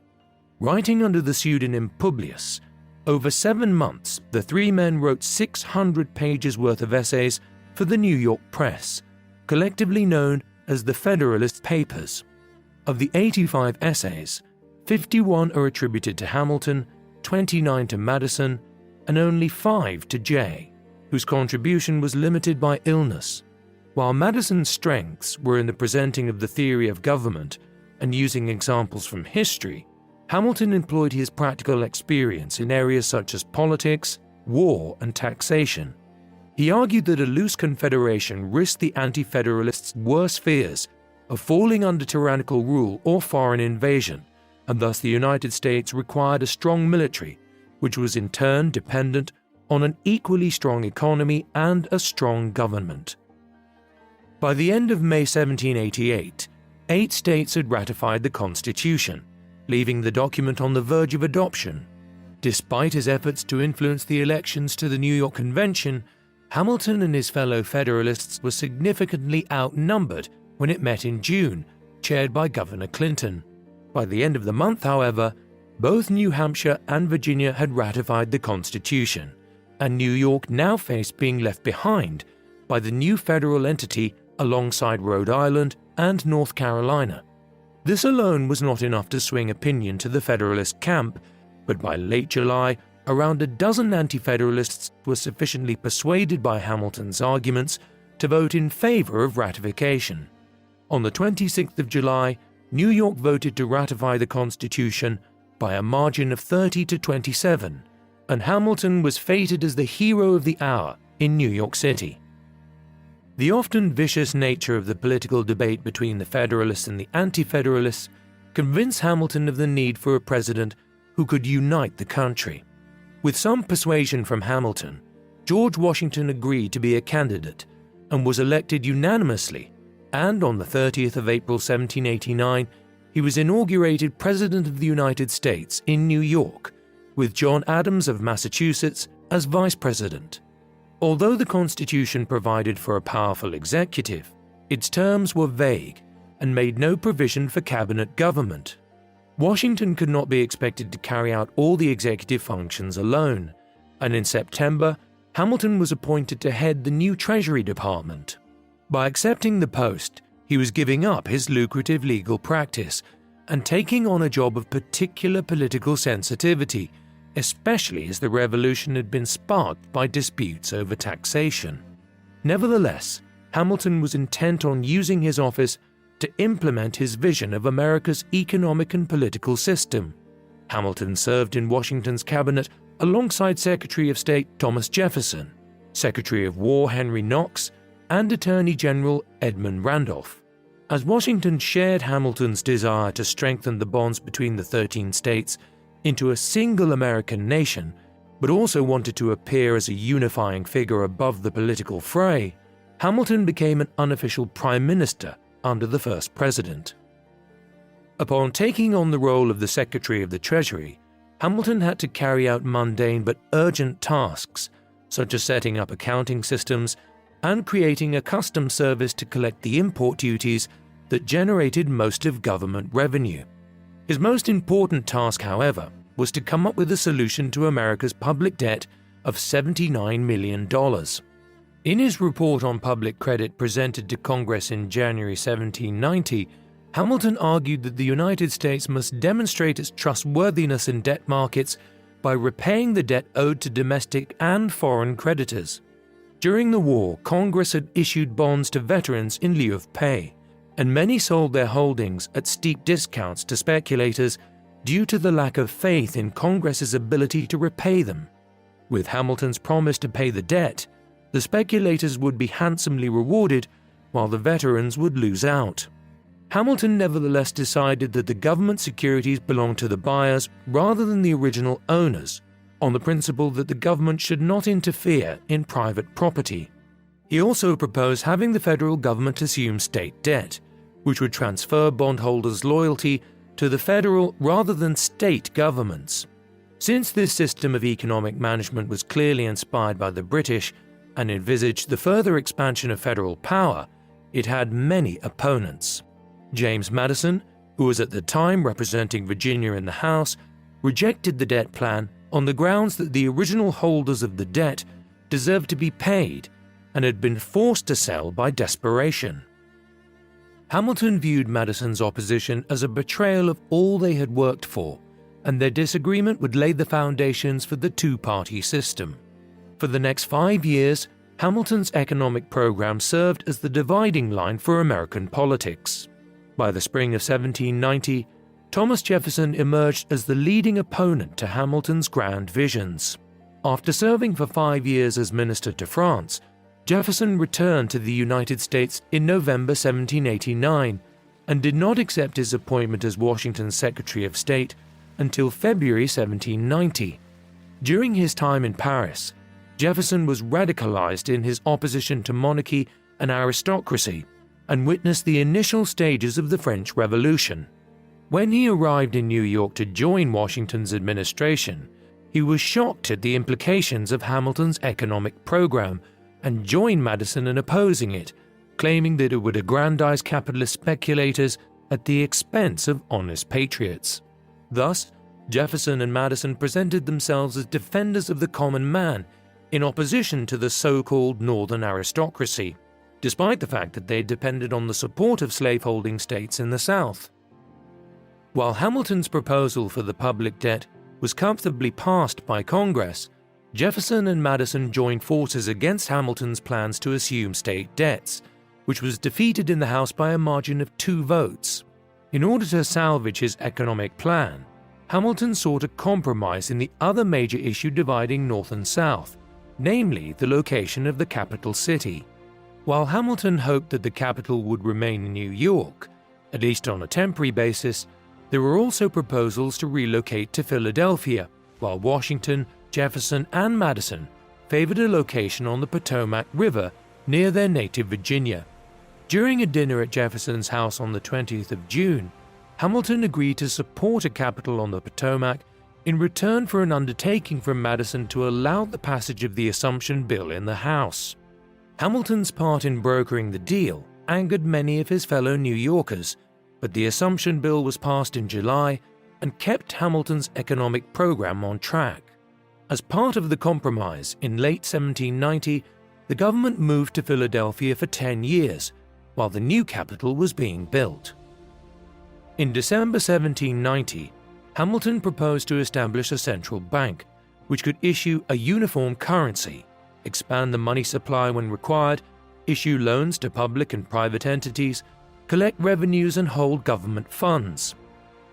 Writing under the pseudonym Publius, over 7 months, the 3 men wrote 600 pages worth of essays for the New York press, collectively known as the Federalist Papers. Of the 85 essays, 51 are attributed to Hamilton, 29 to Madison, and only 5 to Jay, whose contribution was limited by illness. While Madison's strengths were in the presenting of the theory of government and using examples from history, Hamilton employed his practical experience in areas such as politics, war, and taxation. He argued that a loose confederation risked the anti-federalists' worst fears of falling under tyrannical rule or foreign invasion, and thus the United States required a strong military, which was in turn dependent on an equally strong economy and a strong government. By the end of May 1788, 8 states had ratified the Constitution, leaving the document on the verge of adoption. Despite his efforts to influence the elections to the New York Convention, Hamilton and his fellow Federalists were significantly outnumbered when it met in June, chaired by Governor Clinton. By the end of the month, however, both New Hampshire and Virginia had ratified the Constitution, and New York now faced being left behind by the new federal entity alongside Rhode Island and North Carolina. This alone was not enough to swing opinion to the Federalist camp, but by late July, around a dozen anti-federalists were sufficiently persuaded by Hamilton's arguments to vote in favor of ratification. On the 26th of July, New York voted to ratify the Constitution by a margin of 30 to 27, and Hamilton was feted as the hero of the hour in New York City. The often vicious nature of the political debate between the Federalists and the Anti-Federalists convinced Hamilton of the need for a president who could unite the country. With some persuasion from Hamilton, George Washington agreed to be a candidate and was elected unanimously, and on the 30th of April 1789, he was inaugurated President of the United States in New York, with John Adams of Massachusetts as Vice President. Although the Constitution provided for a powerful executive, its terms were vague and made no provision for cabinet government. Washington could not be expected to carry out all the executive functions alone, and in September, Hamilton was appointed to head the new Treasury Department. By accepting the post, he was giving up his lucrative legal practice and taking on a job of particular political sensitivity, especially as the Revolution had been sparked by disputes over taxation. Nevertheless, Hamilton was intent on using his office to implement his vision of America's economic and political system. Hamilton served in Washington's cabinet alongside Secretary of State Thomas Jefferson, Secretary of War Henry Knox, and Attorney General Edmund Randolph. As Washington shared Hamilton's desire to strengthen the bonds between the 13 states into a single American nation, but also wanted to appear as a unifying figure above the political fray, Hamilton became an unofficial prime minister under the first president. Upon taking on the role of the Secretary of the Treasury, Hamilton had to carry out mundane but urgent tasks, such as setting up accounting systems and creating a customs service to collect the import duties that generated most of government revenue. His most important task, however, was to come up with a solution to America's public debt of $79 million. In his report on public credit presented to Congress in January 1790, Hamilton argued that the United States must demonstrate its trustworthiness in debt markets by repaying the debt owed to domestic and foreign creditors. During the war, Congress had issued bonds to veterans in lieu of pay, and many sold their holdings at steep discounts to speculators due to the lack of faith in Congress's ability to repay them. With Hamilton's promise to pay the debt, the speculators would be handsomely rewarded while the veterans would lose out. Hamilton nevertheless decided that the government securities belonged to the buyers rather than the original owners, on the principle that the government should not interfere in private property. He also proposed having the federal government assume state debt, which would transfer bondholders' loyalty to the federal rather than state governments. Since this system of economic management was clearly inspired by the British and envisaged the further expansion of federal power, it had many opponents. James Madison, who was at the time representing Virginia in the House, rejected the debt plan on the grounds that the original holders of the debt deserved to be paid and had been forced to sell by desperation. Hamilton viewed Madison's opposition as a betrayal of all they had worked for, and their disagreement would lay the foundations for the two-party system. For the next 5 years, Hamilton's economic program served as the dividing line for American politics. By the spring of 1790, Thomas Jefferson emerged as the leading opponent to Hamilton's grand visions. After serving for 5 years as minister to France, Jefferson returned to the United States in November 1789 and did not accept his appointment as Washington's Secretary of State until February 1790. During his time in Paris, Jefferson was radicalized in his opposition to monarchy and aristocracy and witnessed the initial stages of the French Revolution. When he arrived in New York to join Washington's administration, he was shocked at the implications of Hamilton's economic program and joined Madison in opposing it, claiming that it would aggrandize capitalist speculators at the expense of honest patriots. Thus, Jefferson and Madison presented themselves as defenders of the common man in opposition to the so-called Northern aristocracy, despite the fact that they depended on the support of slaveholding states in the South. While Hamilton's proposal for the public debt was comfortably passed by Congress, Jefferson and Madison joined forces against Hamilton's plans to assume state debts, which was defeated in the House by a margin of 2 votes. In order to salvage his economic plan, Hamilton sought a compromise in the other major issue dividing North and South, namely the location of the capital city. While Hamilton hoped that the capital would remain in New York, at least on a temporary basis, there were also proposals to relocate to Philadelphia, while Washington, Jefferson, and Madison favored a location on the Potomac River near their native Virginia. During a dinner at Jefferson's house on the 20th of June, Hamilton agreed to support a capital on the Potomac in return for an undertaking from Madison to allow the passage of the Assumption Bill in the House. Hamilton's part in brokering the deal angered many of his fellow New Yorkers, but the Assumption Bill was passed in July and kept Hamilton's economic program on track. As part of the compromise, in late 1790, the government moved to Philadelphia for 10 years, while the new capital was being built. In December 1790, Hamilton proposed to establish a central bank, which could issue a uniform currency, expand the money supply when required, issue loans to public and private entities, collect revenues and hold government funds.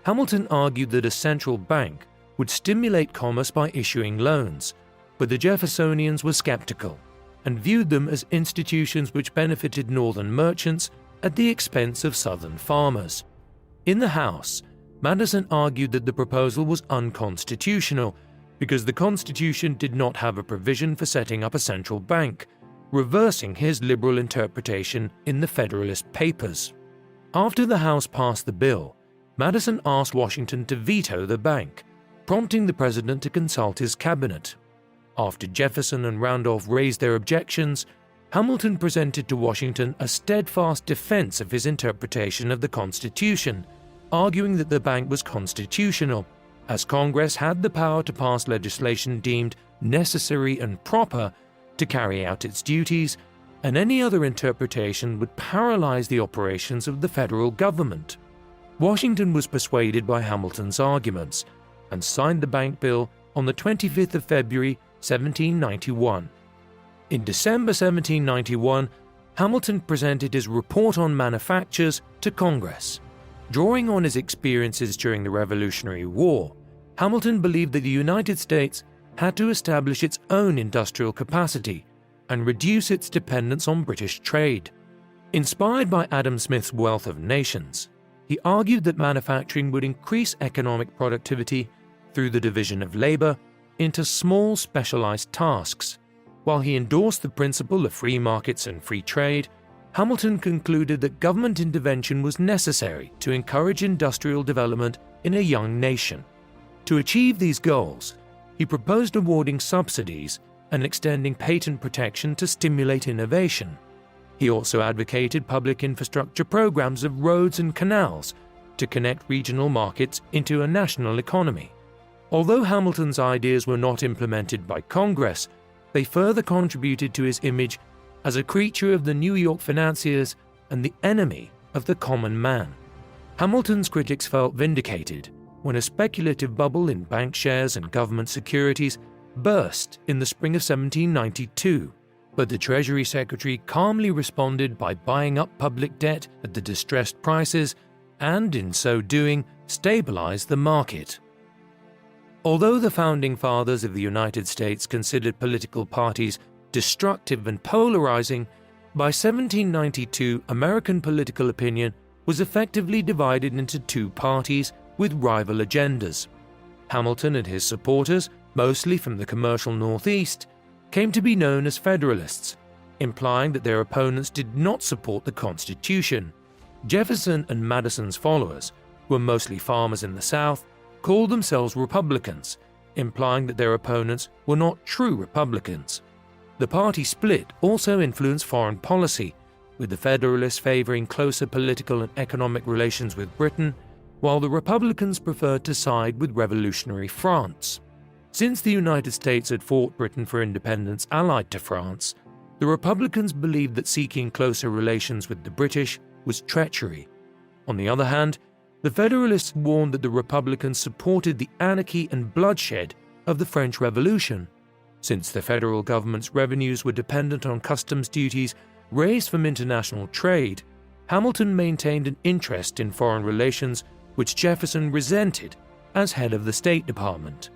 Hamilton argued that a central bank would stimulate commerce by issuing loans, but the Jeffersonians were skeptical and viewed them as institutions which benefited northern merchants at the expense of southern farmers. In the House, Madison argued that the proposal was unconstitutional because the Constitution did not have a provision for setting up a central bank, reversing his liberal interpretation in the Federalist Papers. After the House passed the bill, Madison asked Washington to veto the bank, prompting the president to consult his cabinet. After Jefferson and Randolph raised their objections, Hamilton presented to Washington a steadfast defense of his interpretation of the Constitution, arguing that the bank was constitutional, as Congress had the power to pass legislation deemed necessary and proper to carry out its duties, and any other interpretation would paralyze the operations of the federal government. Washington was persuaded by Hamilton's arguments and signed the bank bill on the 25th of February, 1791. In December 1791, Hamilton presented his Report on Manufactures to Congress. Drawing on his experiences during the Revolutionary War, Hamilton believed that the United States had to establish its own industrial capacity and reduce its dependence on British trade. Inspired by Adam Smith's Wealth of Nations, he argued that manufacturing would increase economic productivity through the division of labor into small specialized tasks. While he endorsed the principle of free markets and free trade, Hamilton concluded that government intervention was necessary to encourage industrial development in a young nation. To achieve these goals, he proposed awarding subsidies and extending patent protection to stimulate innovation. He also advocated public infrastructure programs of roads and canals to connect regional markets into a national economy. Although Hamilton's ideas were not implemented by Congress, they further contributed to his image as a creature of the New York financiers and the enemy of the common man. Hamilton's critics felt vindicated when a speculative bubble in bank shares and government securities burst in the spring of 1792, but the Treasury Secretary calmly responded by buying up public debt at the distressed prices and, in so doing, stabilized the market. Although the Founding Fathers of the United States considered political parties destructive and polarizing, by 1792 American political opinion was effectively divided into 2 parties with rival agendas. Hamilton and his supporters, mostly from the commercial Northeast, came to be known as Federalists, implying that their opponents did not support the Constitution. Jefferson and Madison's followers, who were mostly farmers in the South, called themselves Republicans, implying that their opponents were not true Republicans. The party split also influenced foreign policy, with the Federalists favoring closer political and economic relations with Britain, while the Republicans preferred to side with revolutionary France. Since the United States had fought Britain for independence allied to France, the Republicans believed that seeking closer relations with the British was treachery. On the other hand, the Federalists warned that the Republicans supported the anarchy and bloodshed of the French Revolution. Since the federal government's revenues were dependent on customs duties raised from international trade, Hamilton maintained an interest in foreign relations which Jefferson resented as head of the State Department.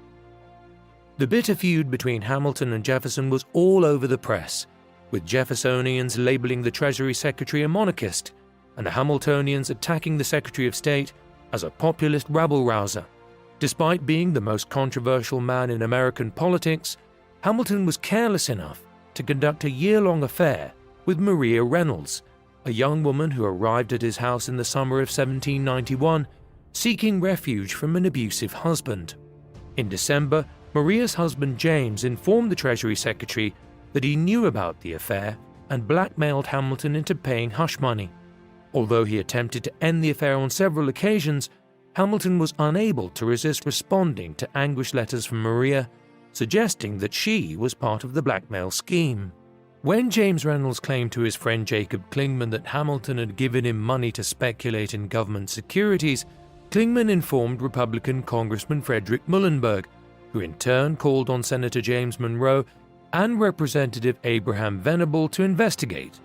The bitter feud between Hamilton and Jefferson was all over the press, with Jeffersonians labeling the Treasury Secretary a monarchist and the Hamiltonians attacking the Secretary of State as a populist rabble-rouser. Despite being the most controversial man in American politics, Hamilton was careless enough to conduct a year-long affair with Maria Reynolds, a young woman who arrived at his house in the summer of 1791, seeking refuge from an abusive husband. In December, Maria's husband James informed the Treasury Secretary that he knew about the affair and blackmailed Hamilton into paying hush money. Although he attempted to end the affair on several occasions, Hamilton was unable to resist responding to anguished letters from Maria, suggesting that she was part of the blackmail scheme. When James Reynolds claimed to his friend Jacob Clingman that Hamilton had given him money to speculate in government securities, Clingman informed Republican Congressman Frederick Muhlenberg, who in turn called on Senator James Monroe and Representative Abraham Venable to investigate.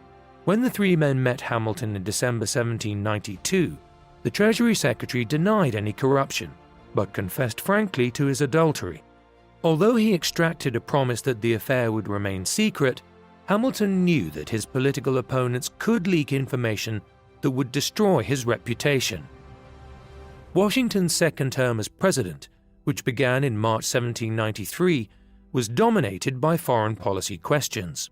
When the three men met Hamilton in December 1792, the Treasury Secretary denied any corruption, but confessed frankly to his adultery. Although he extracted a promise that the affair would remain secret, Hamilton knew that his political opponents could leak information that would destroy his reputation. Washington's second term as president, which began in March 1793, was dominated by foreign policy questions.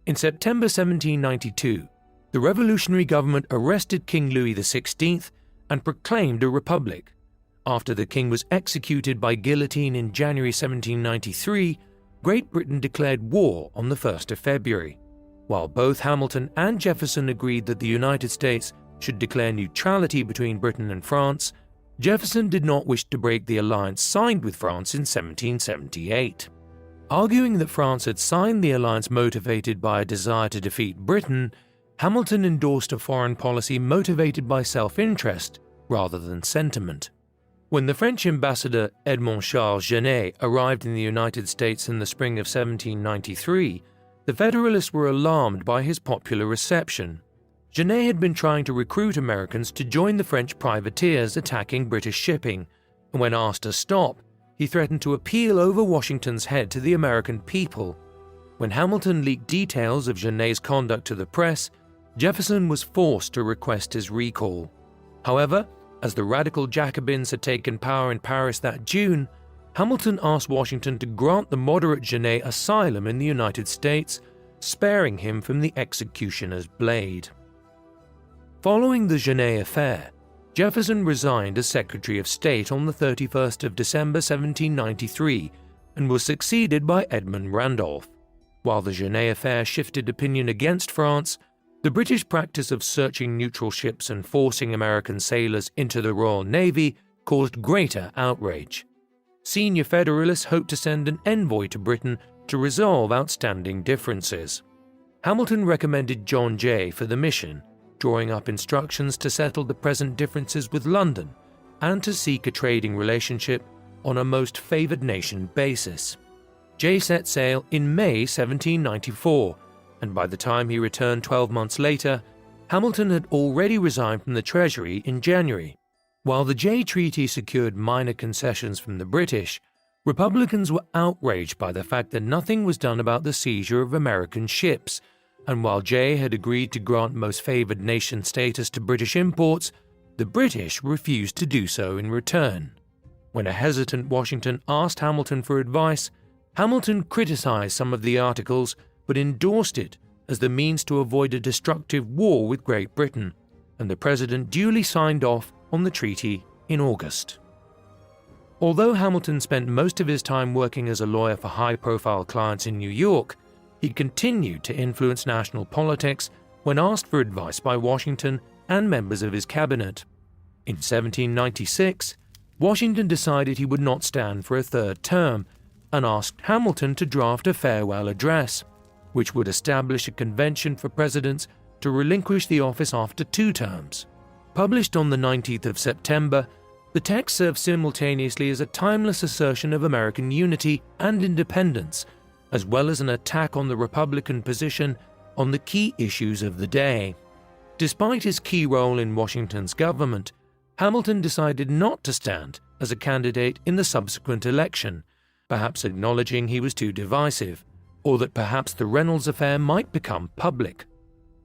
In September 1792, the revolutionary government arrested King Louis XVI and proclaimed a republic. After the king was executed by guillotine in January 1793, Great Britain declared war on the 1st of February. While both Hamilton and Jefferson agreed that the United States should declare neutrality between Britain and France, Jefferson did not wish to break the alliance signed with France in 1778. Arguing that France had signed the alliance motivated by a desire to defeat Britain, Hamilton endorsed a foreign policy motivated by self-interest rather than sentiment. When the French ambassador Edmond Charles Genet arrived in the United States in the spring of 1793, the Federalists were alarmed by his popular reception. Genet had been trying to recruit Americans to join the French privateers attacking British shipping, and when asked to stop, he threatened to appeal over Washington's head to the American people. When Hamilton leaked details of Genet's conduct to the press, Jefferson was forced to request his recall. However, as the radical Jacobins had taken power in Paris that June, Hamilton asked Washington to grant the moderate Genet asylum in the United States, sparing him from the executioner's blade. Following the Genet affair, Jefferson resigned as Secretary of State on the 31st of December 1793 and was succeeded by Edmund Randolph. While the Genet affair shifted opinion against France, the British practice of searching neutral ships and forcing American sailors into the Royal Navy caused greater outrage. Senior Federalists hoped to send an envoy to Britain to resolve outstanding differences. Hamilton recommended John Jay for the mission, drawing up instructions to settle the present differences with London and to seek a trading relationship on a most favoured nation basis. Jay set sail in May 1794, and by the time he returned 12 months later, Hamilton had already resigned from the Treasury in January. While the Jay Treaty secured minor concessions from the British, Republicans were outraged by the fact that nothing was done about the seizure of American ships, and while Jay had agreed to grant most favoured nation status to British imports, the British refused to do so in return. When a hesitant Washington asked Hamilton for advice, Hamilton criticised some of the articles but endorsed it as the means to avoid a destructive war with Great Britain, and the president duly signed off on the treaty in August. Although Hamilton spent most of his time working as a lawyer for high-profile clients in New York, he continued to influence national politics when asked for advice by Washington and members of his cabinet. In 1796, Washington decided he would not stand for a third term and asked Hamilton to draft a farewell address, which would establish a convention for presidents to relinquish the office after 2 terms. Published on the 19th of September, the text serves simultaneously as a timeless assertion of American unity and independence, as well as an attack on the Republican position on the key issues of the day. Despite his key role in Washington's government, Hamilton decided not to stand as a candidate in the subsequent election, perhaps acknowledging he was too divisive, or that perhaps the Reynolds affair might become public.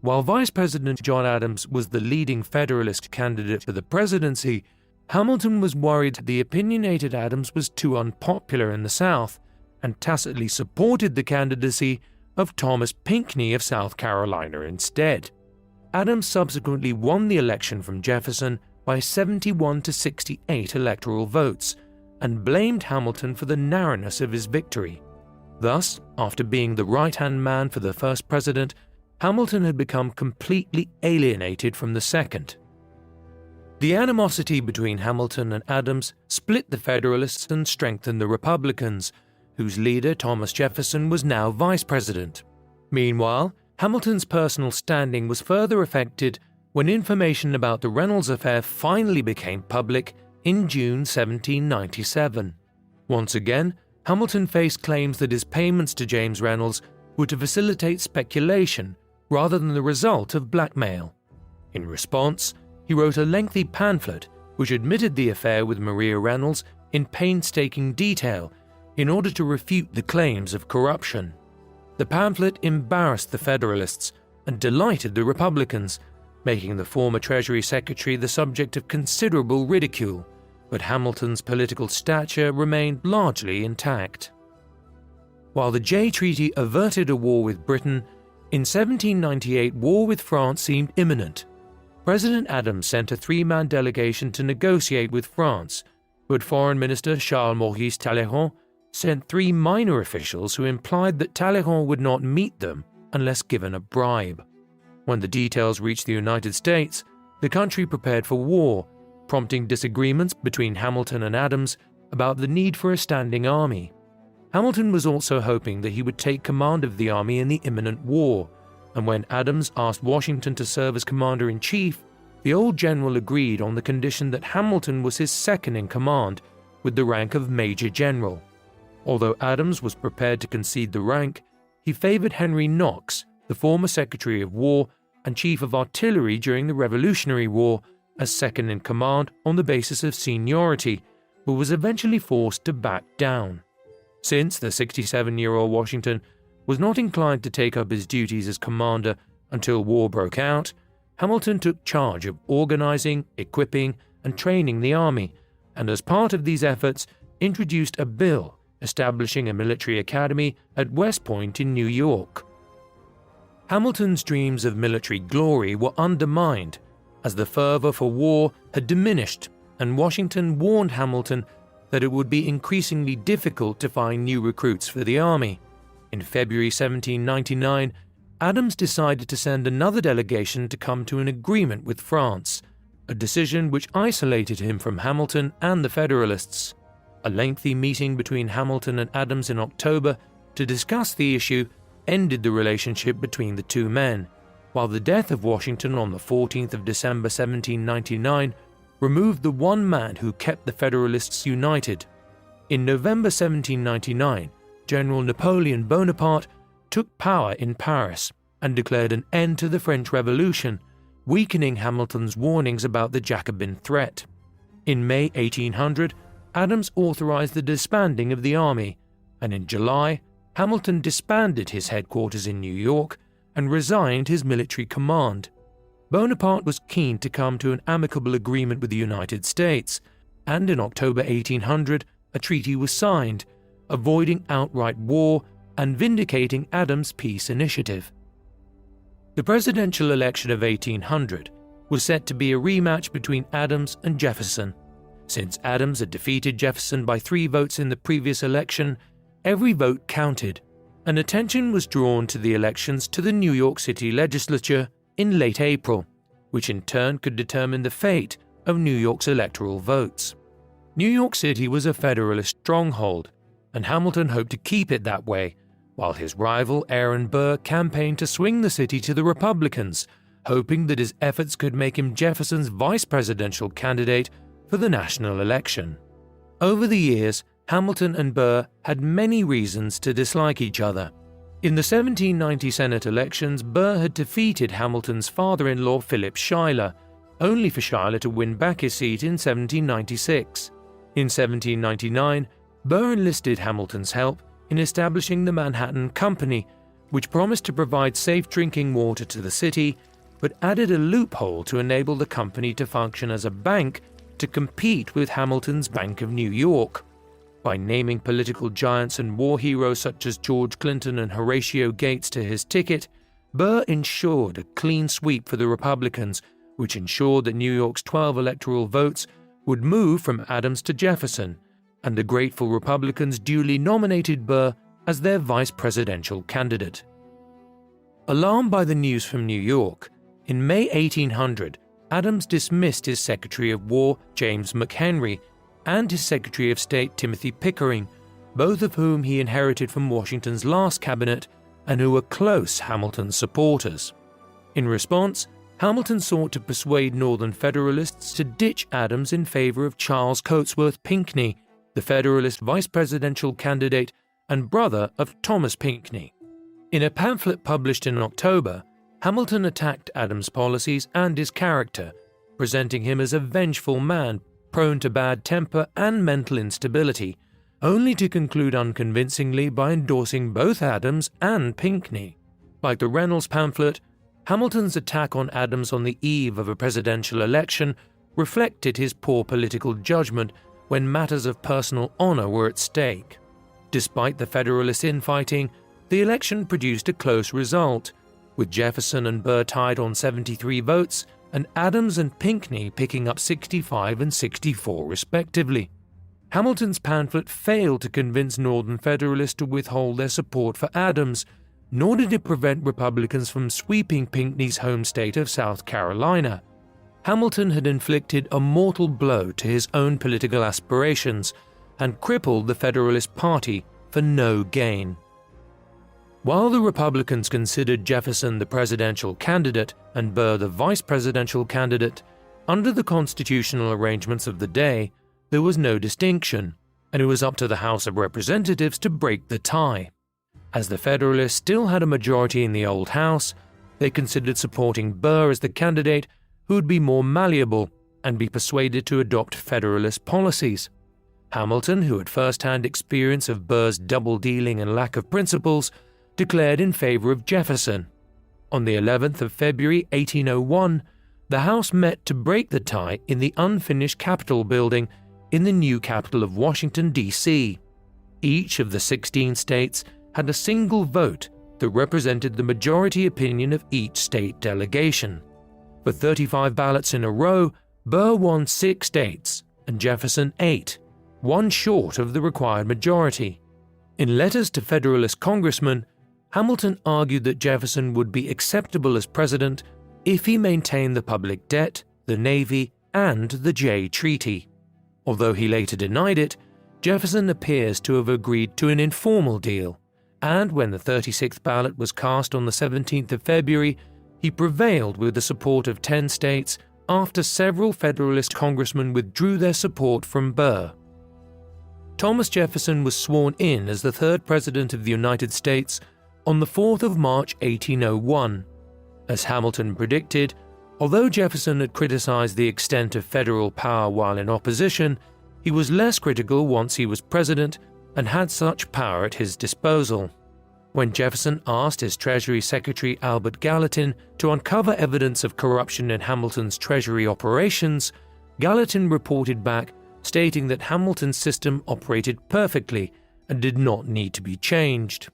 While Vice President John Adams was the leading Federalist candidate for the presidency, Hamilton was worried the opinionated Adams was too unpopular in the South and tacitly supported the candidacy of Thomas Pinckney of South Carolina instead. Adams subsequently won the election from Jefferson by 71 to 68 electoral votes and blamed Hamilton for the narrowness of his victory. Thus, after being the right-hand man for the first president, Hamilton had become completely alienated from the second. The animosity between Hamilton and Adams split the Federalists and strengthened the Republicans, whose leader, Thomas Jefferson, was now vice president. Meanwhile, Hamilton's personal standing was further affected when information about the Reynolds affair finally became public in June 1797. Once again, Hamilton faced claims that his payments to James Reynolds were to facilitate speculation rather than the result of blackmail. In response, he wrote a lengthy pamphlet which admitted the affair with Maria Reynolds in painstaking detail in order to refute the claims of corruption. The pamphlet embarrassed the Federalists and delighted the Republicans, making the former Treasury Secretary the subject of considerable ridicule, but Hamilton's political stature remained largely intact. While the Jay Treaty averted a war with Britain, in 1798 war with France seemed imminent. President Adams sent a three-man delegation to negotiate with France, but Foreign Minister Charles-Maurice Talleyrand sent three minor officials who implied that Talleyrand would not meet them unless given a bribe. When the details reached the United States, the country prepared for war, prompting disagreements between Hamilton and Adams about the need for a standing army. Hamilton was also hoping that he would take command of the army in the imminent war, and when Adams asked Washington to serve as commander-in-chief, the old general agreed on the condition that Hamilton was his second-in-command with the rank of Major General. Although Adams was prepared to concede the rank, he favored Henry Knox, the former Secretary of War and Chief of Artillery during the Revolutionary War, as second-in-command on the basis of seniority, but was eventually forced to back down. Since the 67-year-old Washington was not inclined to take up his duties as commander until war broke out, Hamilton took charge of organizing, equipping, and training the army, and as part of these efforts, introduced a bill establishing a military academy at West Point in New York. Hamilton's dreams of military glory were undermined as the fervor for war had diminished, and Washington warned Hamilton that it would be increasingly difficult to find new recruits for the army. In February 1799, Adams decided to send another delegation to come to an agreement with France, a decision which isolated him from Hamilton and the Federalists. A lengthy meeting between Hamilton and Adams in October to discuss the issue ended the relationship between the two men, while the death of Washington on the 14th of December 1799 removed the one man who kept the Federalists united. In November 1799, General Napoleon Bonaparte took power in Paris and declared an end to the French Revolution, weakening Hamilton's warnings about the Jacobin threat. In May 1800, Adams authorized the disbanding of the army, and in July, Hamilton disbanded his headquarters in New York and resigned his military command. Bonaparte was keen to come to an amicable agreement with the United States, and in October 1800, a treaty was signed, avoiding outright war and vindicating Adams' peace initiative. The presidential election of 1800 was set to be a rematch between Adams and Jefferson. Since Adams had defeated Jefferson by 3 votes in the previous election, every vote counted, and attention was drawn to the elections to the New York City legislature in late April, which in turn could determine the fate of New York's electoral votes. New York City was a Federalist stronghold, and Hamilton hoped to keep it that way, while his rival Aaron Burr campaigned to swing the city to the Republicans, hoping that his efforts could make him Jefferson's vice presidential candidate for the national election. Over the years, Hamilton and Burr had many reasons to dislike each other. In the 1790 Senate elections, Burr had defeated Hamilton's father-in-law Philip Schuyler, only for Schuyler to win back his seat in 1796. In 1799, Burr enlisted Hamilton's help in establishing the Manhattan Company, which promised to provide safe drinking water to the city, but added a loophole to enable the company to function as a bank to compete with Hamilton's Bank of New York. By naming political giants and war heroes such as George Clinton and Horatio Gates to his ticket, Burr ensured a clean sweep for the Republicans, which ensured that New York's 12 electoral votes would move from Adams to Jefferson, and the grateful Republicans duly nominated Burr as their vice presidential candidate. Alarmed by the news from New York, in May 1800, Adams dismissed his Secretary of War, James McHenry, and his Secretary of State, Timothy Pickering, both of whom he inherited from Washington's last cabinet and who were close Hamilton supporters. In response, Hamilton sought to persuade Northern Federalists to ditch Adams in favor of Charles Cotesworth Pinckney, the Federalist vice presidential candidate and brother of Thomas Pinckney. In a pamphlet published in October, Hamilton attacked Adams' policies and his character, presenting him as a vengeful man prone to bad temper and mental instability, only to conclude unconvincingly by endorsing both Adams and Pinckney. Like the Reynolds pamphlet, Hamilton's attack on Adams on the eve of a presidential election reflected his poor political judgment when matters of personal honor were at stake. Despite the Federalist infighting, the election produced a close result, with Jefferson and Burr tied on 73 votes and Adams and Pinckney picking up 65 and 64 respectively. Hamilton's pamphlet failed to convince Northern Federalists to withhold their support for Adams, nor did it prevent Republicans from sweeping Pinckney's home state of South Carolina. Hamilton had inflicted a mortal blow to his own political aspirations and crippled the Federalist Party for no gain. While the Republicans considered Jefferson the presidential candidate and Burr the vice presidential candidate, under the constitutional arrangements of the day, there was no distinction, and it was up to the House of Representatives to break the tie. As the Federalists still had a majority in the old House, they considered supporting Burr as the candidate who would be more malleable and be persuaded to adopt Federalist policies. Hamilton, who had first-hand experience of Burr's double-dealing and lack of principles, declared in favor of Jefferson. On the 11th of February 1801, the House met to break the tie in the unfinished Capitol building in the new capital of Washington, D.C. Each of the 16 states had a single vote that represented the majority opinion of each state delegation. For 35 ballots in a row, Burr won 6 states and Jefferson 8, one short of the required majority. In letters to Federalist congressmen, Hamilton argued that Jefferson would be acceptable as president if he maintained the public debt, the Navy, and the Jay Treaty. Although he later denied it, Jefferson appears to have agreed to an informal deal, and when the 36th ballot was cast on the 17th of February, he prevailed with the support of 10 states after several Federalist congressmen withdrew their support from Burr. Thomas Jefferson was sworn in as the third President of the United States on the 4th of March 1801. As Hamilton predicted, although Jefferson had criticized the extent of federal power while in opposition, he was less critical once he was president and had such power at his disposal. When Jefferson asked his Treasury Secretary Albert Gallatin to uncover evidence of corruption in Hamilton's Treasury operations, Gallatin reported back stating that Hamilton's system operated perfectly and did not need to be changed.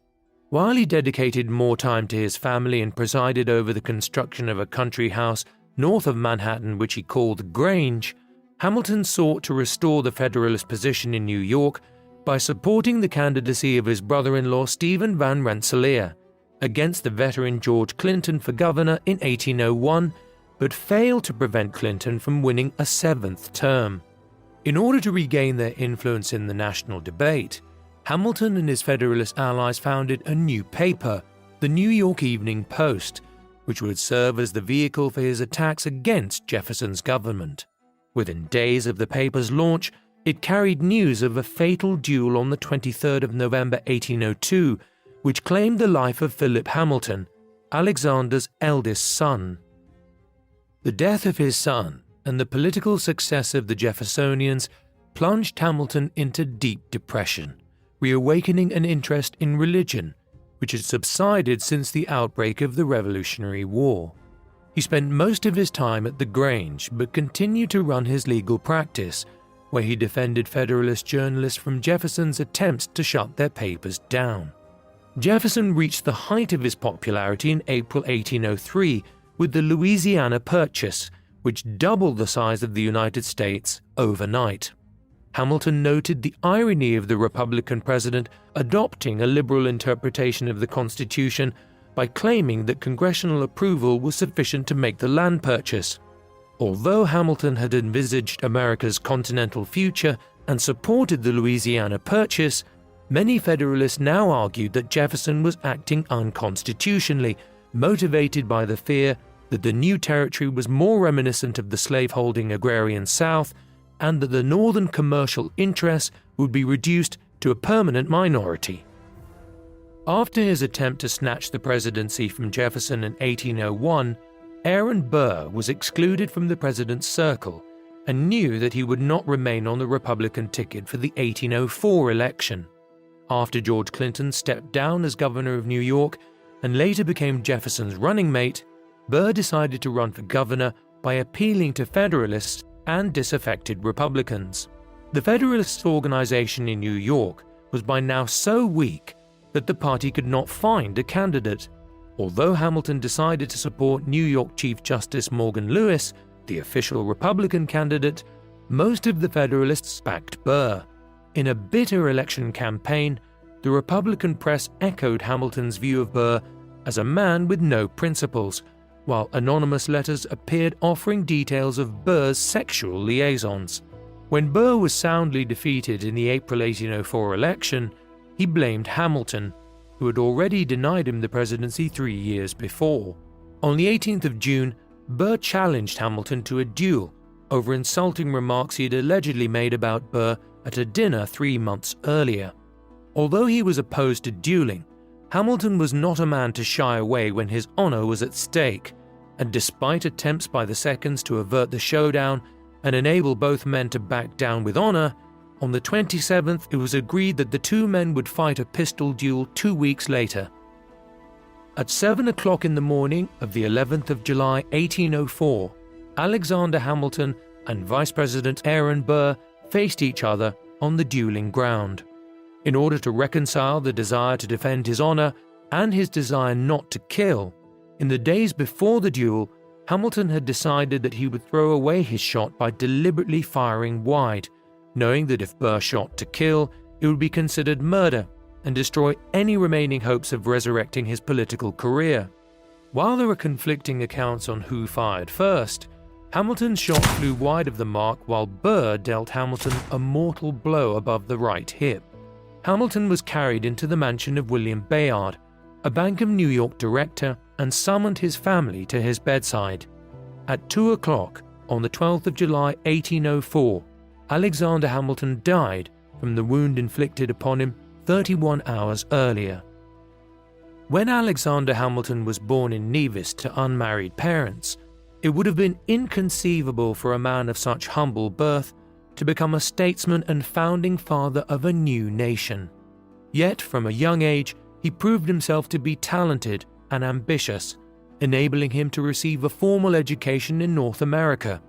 While he dedicated more time to his family and presided over the construction of a country house north of Manhattan which he called the Grange, Hamilton sought to restore the Federalist position in New York by supporting the candidacy of his brother-in-law Stephen Van Rensselaer against the veteran George Clinton for governor in 1801, but failed to prevent Clinton from winning a 7th term. In order to regain their influence in the national debate, Hamilton and his Federalist allies founded a new paper, the New York Evening Post, which would serve as the vehicle for his attacks against Jefferson's government. Within days of the paper's launch, it carried news of a fatal duel on the 23rd of November 1802, which claimed the life of Philip Hamilton, Alexander's eldest son. The death of his son and the political success of the Jeffersonians plunged Hamilton into deep depression, reawakening an interest in religion, which had subsided since the outbreak of the Revolutionary War. He spent most of his time at the Grange, but continued to run his legal practice, where he defended Federalist journalists from Jefferson's attempts to shut their papers down. Jefferson reached the height of his popularity in April 1803 with the Louisiana Purchase, which doubled the size of the United States overnight. Hamilton noted the irony of the Republican president adopting a liberal interpretation of the Constitution by claiming that congressional approval was sufficient to make the land purchase. Although Hamilton had envisaged America's continental future and supported the Louisiana Purchase, many Federalists now argued that Jefferson was acting unconstitutionally, motivated by the fear that the new territory was more reminiscent of the slaveholding agrarian South and that the northern commercial interests would be reduced to a permanent minority. After his attempt to snatch the presidency from Jefferson in 1801, Aaron Burr was excluded from the president's circle and knew that he would not remain on the Republican ticket for the 1804 election. After George Clinton stepped down as governor of New York and later became Jefferson's running mate, Burr decided to run for governor by appealing to Federalists and disaffected Republicans. The Federalist organization in New York was by now so weak that the party could not find a candidate. Although Hamilton decided to support New York Chief Justice Morgan Lewis, the official Republican candidate, most of the Federalists backed Burr. In a bitter election campaign, the Republican press echoed Hamilton's view of Burr as a man with no principles, while anonymous letters appeared offering details of Burr's sexual liaisons. When Burr was soundly defeated in the April 1804 election, he blamed Hamilton, who had already denied him the presidency 3 years before. On the 18th of June, Burr challenged Hamilton to a duel over insulting remarks he had allegedly made about Burr at a dinner 3 months earlier. Although he was opposed to dueling, Hamilton was not a man to shy away when his honor was at stake, and despite attempts by the seconds to avert the showdown and enable both men to back down with honor, on the 27th it was agreed that the two men would fight a pistol duel 2 weeks later. At 7 o'clock in the morning of the 11th of July 1804, Alexander Hamilton and Vice President Aaron Burr faced each other on the dueling ground. In order to reconcile the desire to defend his honor and his desire not to kill, in the days before the duel, Hamilton had decided that he would throw away his shot by deliberately firing wide, knowing that if Burr shot to kill, it would be considered murder and destroy any remaining hopes of resurrecting his political career. While there are conflicting accounts on who fired first, Hamilton's shot flew wide of the mark while Burr dealt Hamilton a mortal blow above the right hip. Hamilton was carried into the mansion of William Bayard, a Bank of New York director, and summoned his family to his bedside. At 2 o'clock on the 12th of July 1804, Alexander Hamilton died from the wound inflicted upon him 31 hours earlier. When Alexander Hamilton was born in Nevis to unmarried parents, it would have been inconceivable for a man of such humble birth to become a statesman and founding father of a new nation. Yet, from a young age, he proved himself to be talented and ambitious, enabling him to receive a formal education in North America.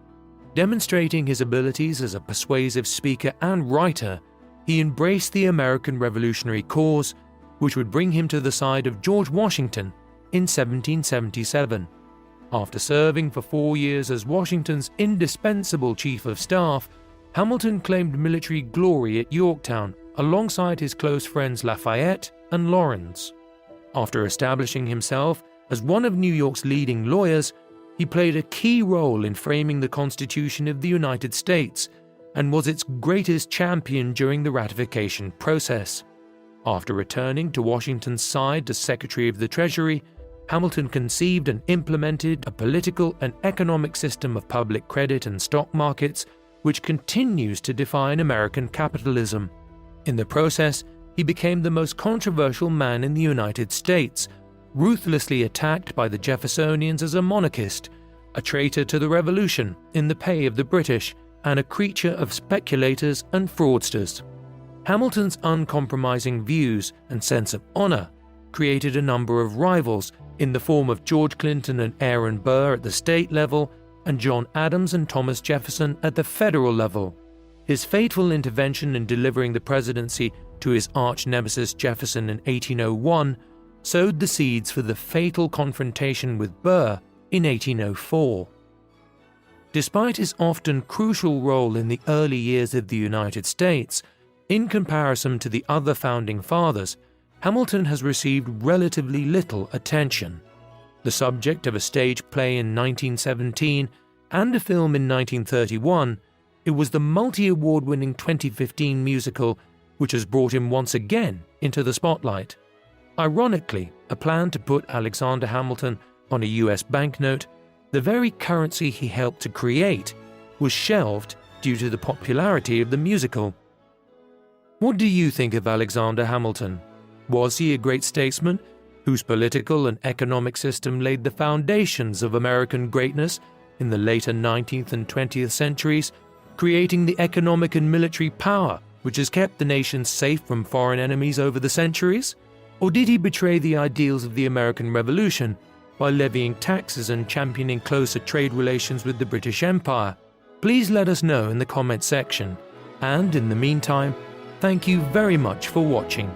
Demonstrating his abilities as a persuasive speaker and writer, he embraced the American Revolutionary cause, which would bring him to the side of George Washington in 1777. After serving for 4 years as Washington's indispensable chief of staff, Hamilton claimed military glory at Yorktown alongside his close friends Lafayette and Lawrence. After establishing himself as one of New York's leading lawyers, he played a key role in framing the Constitution of the United States and was its greatest champion during the ratification process. After returning to Washington's side as Secretary of the Treasury, Hamilton conceived and implemented a political and economic system of public credit and stock markets which continues to define American capitalism. In the process, he became the most controversial man in the United States, ruthlessly attacked by the Jeffersonians as a monarchist, a traitor to the Revolution in the pay of the British, and a creature of speculators and fraudsters. Hamilton's uncompromising views and sense of honor created a number of rivals in the form of George Clinton and Aaron Burr at the state level and John Adams and Thomas Jefferson at the federal level. His fateful intervention in delivering the presidency to his arch-nemesis Jefferson in 1801 sowed the seeds for the fatal confrontation with Burr in 1804. Despite his often crucial role in the early years of the United States, in comparison to the other founding fathers, Hamilton has received relatively little attention. The subject of a stage play in 1917 and a film in 1931, it was the multi-award-winning 2015 musical which has brought him once again into the spotlight. Ironically, a plan to put Alexander Hamilton on a US banknote, the very currency he helped to create, was shelved due to the popularity of the musical. What do you think of Alexander Hamilton? Was he a great statesman whose political and economic system laid the foundations of American greatness in the later 19th and 20th centuries, creating the economic and military power which has kept the nation safe from foreign enemies over the centuries? Or did he betray the ideals of the American Revolution by levying taxes and championing closer trade relations with the British Empire? Please let us know in the comment section. And in the meantime, thank you very much for watching.